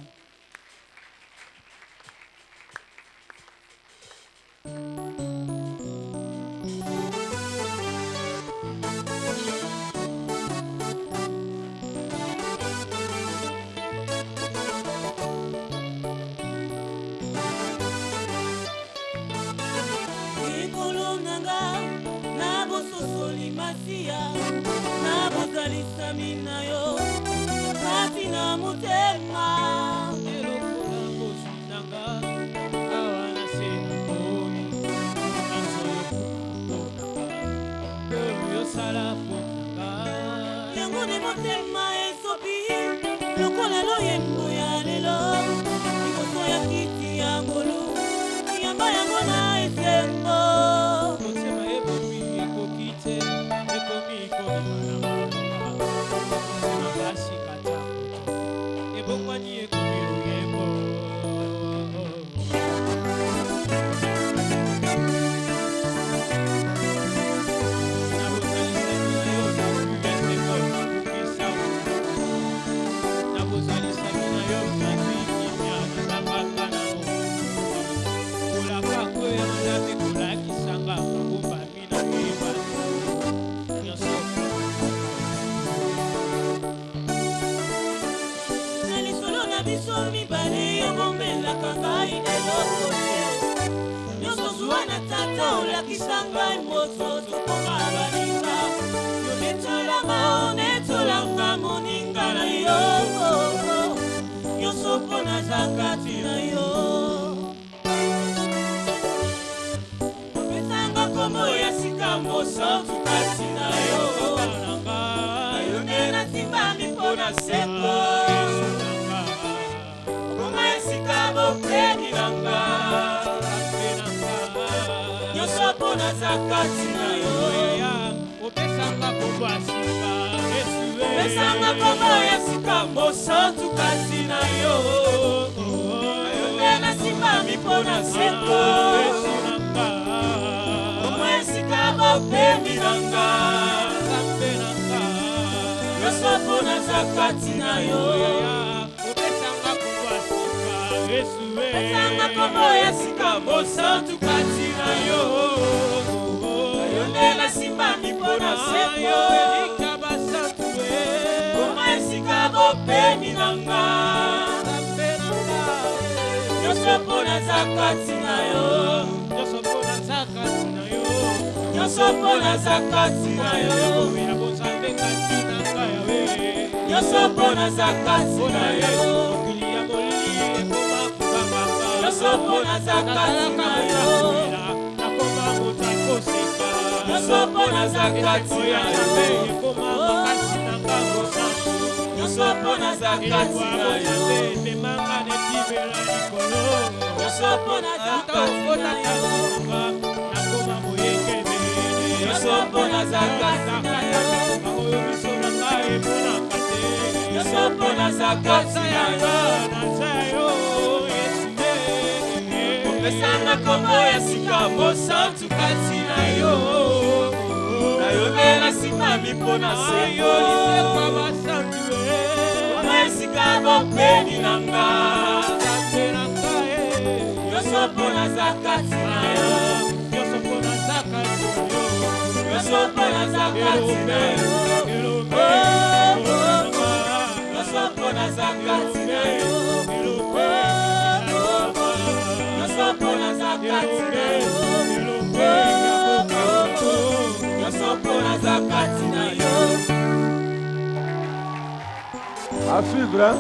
À suivre, hein?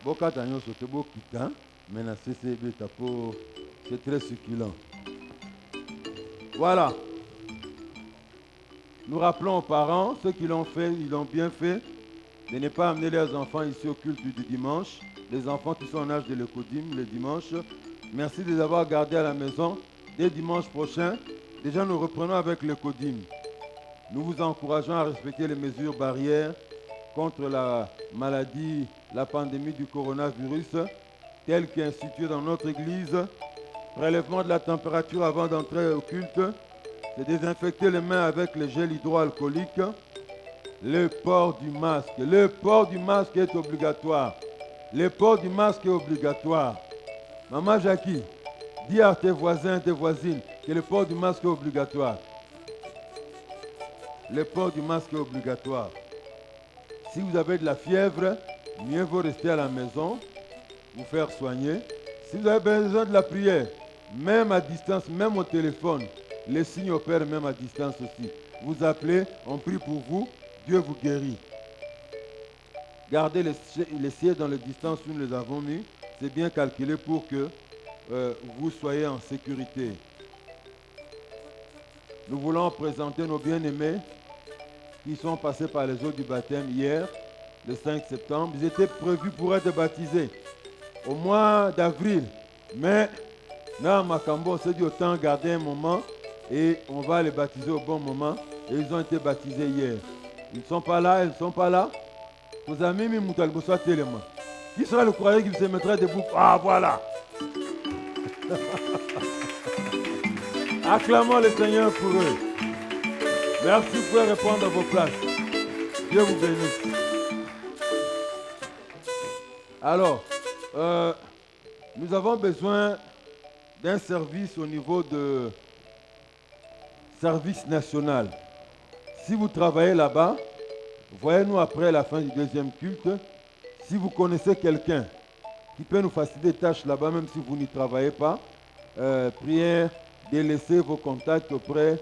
Bokata nyonso te bokita. Maintenant, c'est très succulent. Voilà. Nous rappelons aux parents, ceux qui l'ont fait, ils l'ont bien fait, de ne pas amener leurs enfants ici au culte du dimanche. Les enfants qui sont en âge de l'écodim le dimanche. Merci de les avoir gardés à la maison. Dès dimanche prochain, déjà nous reprenons avec l'écodim. Nous vous encourageons à respecter les mesures barrières contre la maladie, la pandémie du coronavirus, telles qu'instituées dans notre église. Prélèvement de la température avant d'entrer au culte. Se désinfecter les mains avec le gel hydroalcoolique. Le port du masque. Le port du masque est obligatoire. Le port du masque est obligatoire. Maman Jackie, dis à tes voisins, tes voisines que le port du masque est obligatoire. Le port du masque est obligatoire. Si vous avez de la fièvre, mieux vaut rester à la maison, vous faire soigner. Si vous avez besoin de la prière, même à distance, même au téléphone, les signes opèrent même à distance aussi. Vous appelez, on prie pour vous, Dieu vous guérit. Gardez les sièges dans les distances où nous les avons mis. C'est bien calculé pour que vous soyez en sécurité. Nous voulons présenter nos bien-aimés qui sont passés par les eaux du baptême hier, le 5 septembre. Ils étaient prévus pour être baptisés au mois d'avril. Mais, dans Makambo, on s'est dit autant garder un moment et on va les baptiser au bon moment. Et ils ont été baptisés hier. Ils ne sont pas là, ils ne sont pas là. Vos amis, qui sera le croyant qui se mettra debout? Ah, voilà. Acclamons le Seigneur pour eux. Merci, vous pouvez répondre à vos places. Dieu vous bénisse. Alors, nous avons besoin d'un service au niveau de service national. Si vous travaillez là-bas, voyez-nous après la fin du deuxième culte. Si vous connaissez quelqu'un qui peut nous faciliter des tâches là-bas, même si vous n'y travaillez pas, priez de laisser vos contacts auprès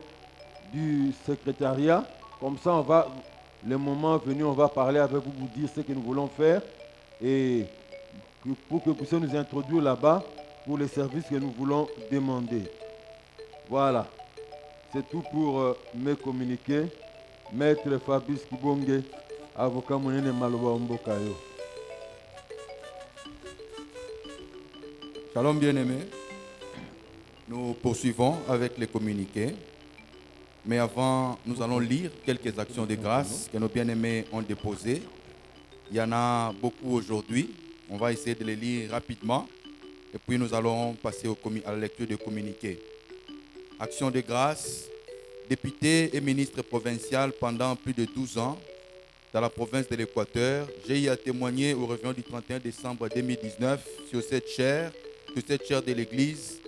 du secrétariat. Comme ça, le moment venu, on va parler avec vous, vous dire ce que nous voulons faire et pour que vous puissiez nous introduire là-bas pour les services que nous voulons demander. Voilà. C'est tout pour me communiquer. Maître Fabrice Kibonge, avocat Mounene Maloba Mbokayo. Shalom bien-aimés. Nous poursuivons avec les communiqués. Mais avant, nous allons lire quelques actions de grâce que nos bien-aimés ont déposées. Il y en a beaucoup aujourd'hui. On va essayer de les lire rapidement. Et puis nous allons passer à la lecture des communiqués. Action de grâce. Député et ministre provincial pendant plus de 12 ans dans la province de l'Équateur, j'ai eu à témoigner au réveillon du 31 décembre 2019 sur cette chaire de l'Église,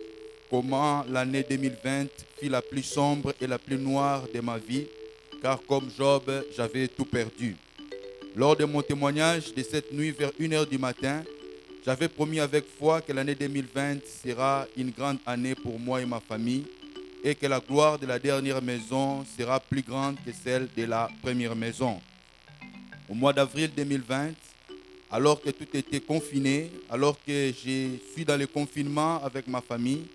comment l'année 2020 fut la plus sombre et la plus noire de ma vie, car comme Job, j'avais tout perdu. Lors de mon témoignage de cette nuit vers 1h du matin, j'avais promis avec foi que l'année 2020 sera une grande année pour moi et ma famille, et que la gloire de la dernière maison sera plus grande que celle de la première maison. Au mois d'avril 2020, alors que tout était confiné, alors que je suis dans le confinement avec ma famille,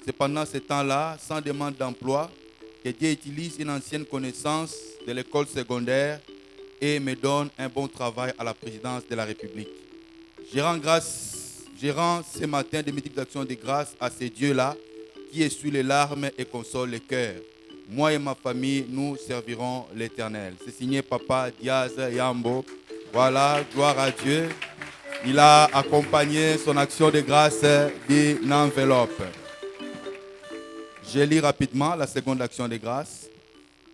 c'est pendant ce temps-là, sans demande d'emploi, que Dieu utilise une ancienne connaissance de l'école secondaire et me donne un bon travail à la présidence de la République. Je rends ce matin des multiples actions de grâce à ce Dieu-là, qui essuie les larmes et console les cœurs. Moi et ma famille, nous servirons l'Éternel. C'est signé Papa Diaz Yambo. Voilà, gloire à Dieu. Il a accompagné son action de grâce d'une enveloppe. Je lis rapidement la seconde action de grâce.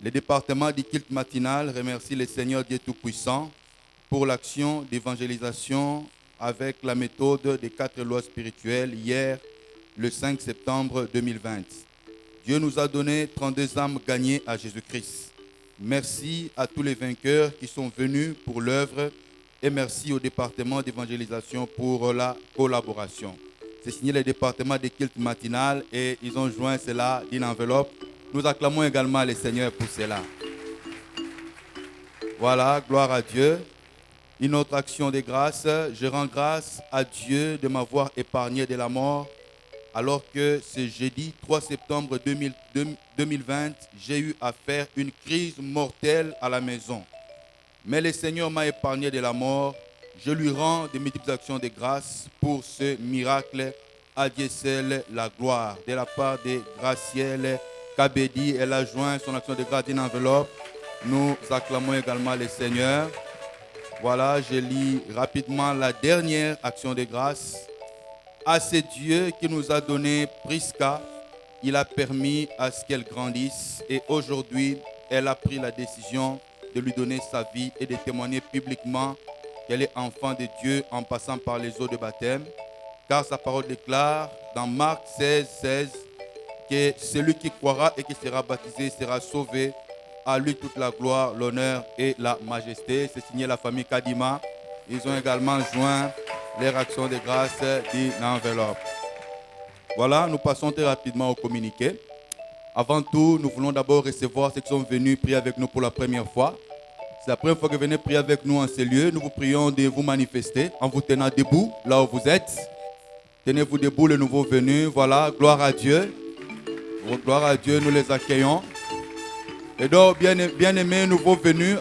Le département du culte matinal remercie le Seigneur Dieu Tout-Puissant pour l'action d'évangélisation avec la méthode des 4 lois spirituelles hier, le 5 septembre 2020. Dieu nous a donné 32 âmes gagnées à Jésus-Christ. Merci à tous les vainqueurs qui sont venus pour l'œuvre et merci au département d'évangélisation pour la collaboration. C'est signé le département des cultes matinales et ils ont joint cela d'une enveloppe. Nous acclamons également le Seigneur pour cela. Voilà, gloire à Dieu. Une autre action de grâce. Je rends grâce à Dieu de m'avoir épargné de la mort, alors que ce jeudi 3 septembre 2020, j'ai eu à faire une crise mortelle à la maison. Mais le Seigneur m'a épargné de la mort. Je lui rends de multiples actions de grâce pour ce miracle. À Dieu seul la gloire. De la part de Gracielle Kabedi, elle a joint son action de grâce d'une enveloppe. Nous acclamons également le Seigneur. Voilà, je lis rapidement la dernière action de grâce. À ce Dieu qui nous a donné Prisca, il a permis à ce qu'elle grandisse et aujourd'hui, elle a pris la décision de lui donner sa vie et de témoigner publiquement qu'elle est enfant de Dieu en passant par les eaux de baptême. Car sa parole déclare dans Marc 16, 16 que celui qui croira et qui sera baptisé sera sauvé. À lui toute la gloire, l'honneur et la majesté. C'est signé la famille Kadima. Ils ont également joint leur action de grâce d'une enveloppe. Voilà, nous passons très rapidement au communiqué. Avant tout, nous voulons d'abord recevoir ceux qui sont venus prier avec nous pour la première fois. C'est la première fois que vous venez prier avec nous en ces lieux. Nous vous prions de vous manifester en vous tenant debout là où vous êtes. Tenez-vous debout les nouveaux venus. Voilà, gloire à Dieu. Gloire à Dieu, nous les accueillons. Et donc, bien-aimés nouveaux venus,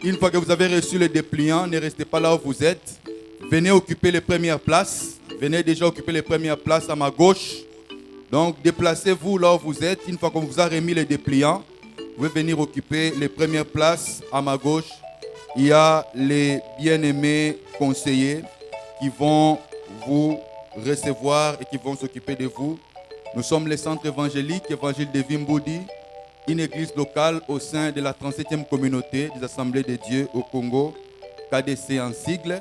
une fois que vous avez reçu le dépliant, ne restez pas là où vous êtes. Venez occuper les premières places. Venez déjà occuper les premières places à ma gauche. Donc, déplacez-vous là où vous êtes. Une fois qu'on vous a remis les dépliants, vous pouvez venir occuper les premières places à ma gauche. Il y a les bien-aimés conseillers qui vont vous recevoir et qui vont s'occuper de vous. Nous sommes le centre évangélique, Évangile de Vimboudi, une église locale au sein de la 37e communauté des Assemblées de Dieu au Congo, KDC en sigle.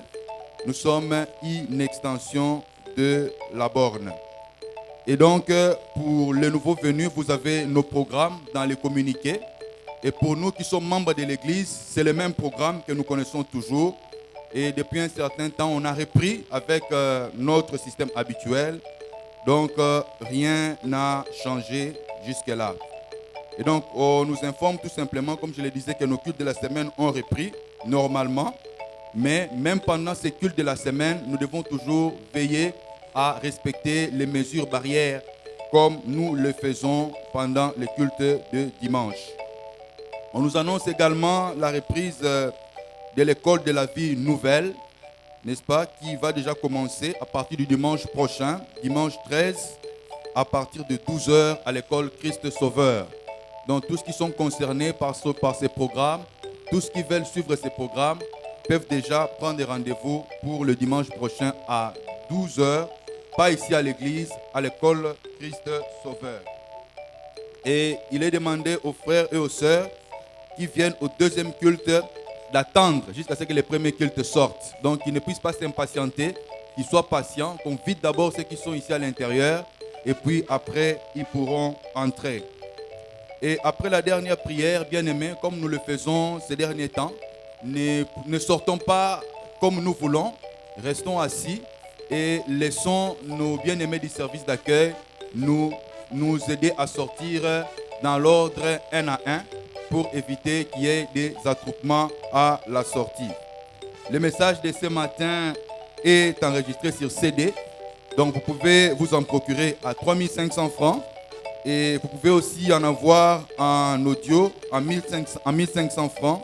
Nous sommes une extension de la borne. Et donc, pour les nouveaux venus, vous avez nos programmes dans les communiqués. Et pour nous qui sommes membres de l'église, c'est le même programme que nous connaissons toujours. Et depuis un certain temps, on a repris avec notre système habituel. Donc, rien n'a changé jusque-là. Et donc, on nous informe tout simplement, comme je le disais, que nos cultes de la semaine ont repris normalement. Mais même pendant ces cultes de la semaine, nous devons toujours veiller à respecter les mesures barrières comme nous le faisons pendant les cultes de dimanche. On nous annonce également la reprise de l'école de la vie nouvelle, n'est-ce pas, qui va déjà commencer à partir du dimanche prochain, dimanche 13, à partir de 12h à l'école Christ Sauveur. Donc tous qui sont concernés par ces programmes, tous qui veulent suivre ces programmes, peuvent déjà prendre des rendez-vous pour le dimanche prochain à 12h, pas ici à l'église, à l'école Christ Sauveur. Et il est demandé aux frères et aux sœurs qui viennent au deuxième culte d'attendre jusqu'à ce que les premiers cultes sortent. Donc qu'ils ne puissent pas s'impatienter, qu'ils soient patients, qu'on vide d'abord ceux qui sont ici à l'intérieur et puis après ils pourront entrer. Et après la dernière prière, bien-aimés, comme nous le faisons ces derniers temps, ne sortons pas comme nous voulons, restons assis et laissons nos bien-aimés du service d'accueil nous aider à sortir dans l'ordre un à un pour éviter qu'il y ait des attroupements à la sortie. Le message de ce matin est enregistré sur CD, donc vous pouvez vous en procurer à 3500 francs. Et vous pouvez aussi en avoir en audio en 1500 francs.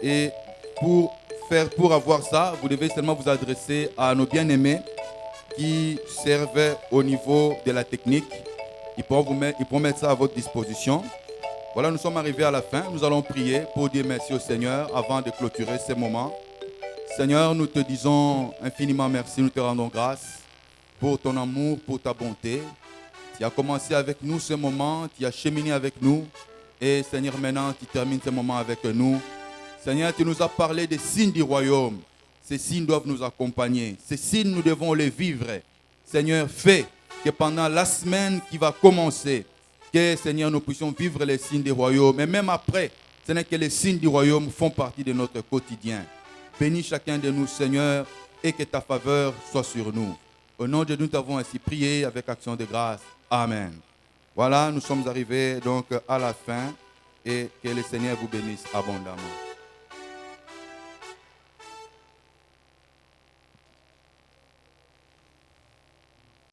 Et pour avoir ça, vous devez seulement vous adresser à nos bien-aimés qui servent au niveau de la technique. Ils pourront mettre ça à votre disposition. Voilà, nous sommes arrivés à la fin. Nous allons prier pour dire merci au Seigneur avant de clôturer ce moment. Seigneur, nous te disons infiniment merci. Nous te rendons grâce pour ton amour, pour ta bonté. Tu as commencé avec nous ce moment, tu as cheminé avec nous. Et Seigneur, maintenant, tu termines ce moment avec nous. Seigneur, tu nous as parlé des signes du royaume. Ces signes doivent nous accompagner. Ces signes, nous devons les vivre. Seigneur, fais que pendant la semaine qui va commencer, que Seigneur, nous puissions vivre les signes du royaume. Et même après, Seigneur, que les signes du royaume font partie de notre quotidien. Bénis chacun de nous, Seigneur, et que ta faveur soit sur nous. Au nom de Dieu, nous t'avons ainsi prié avec action de grâce. Amen. Voilà, nous sommes arrivés donc à la fin et que le Seigneur vous bénisse abondamment.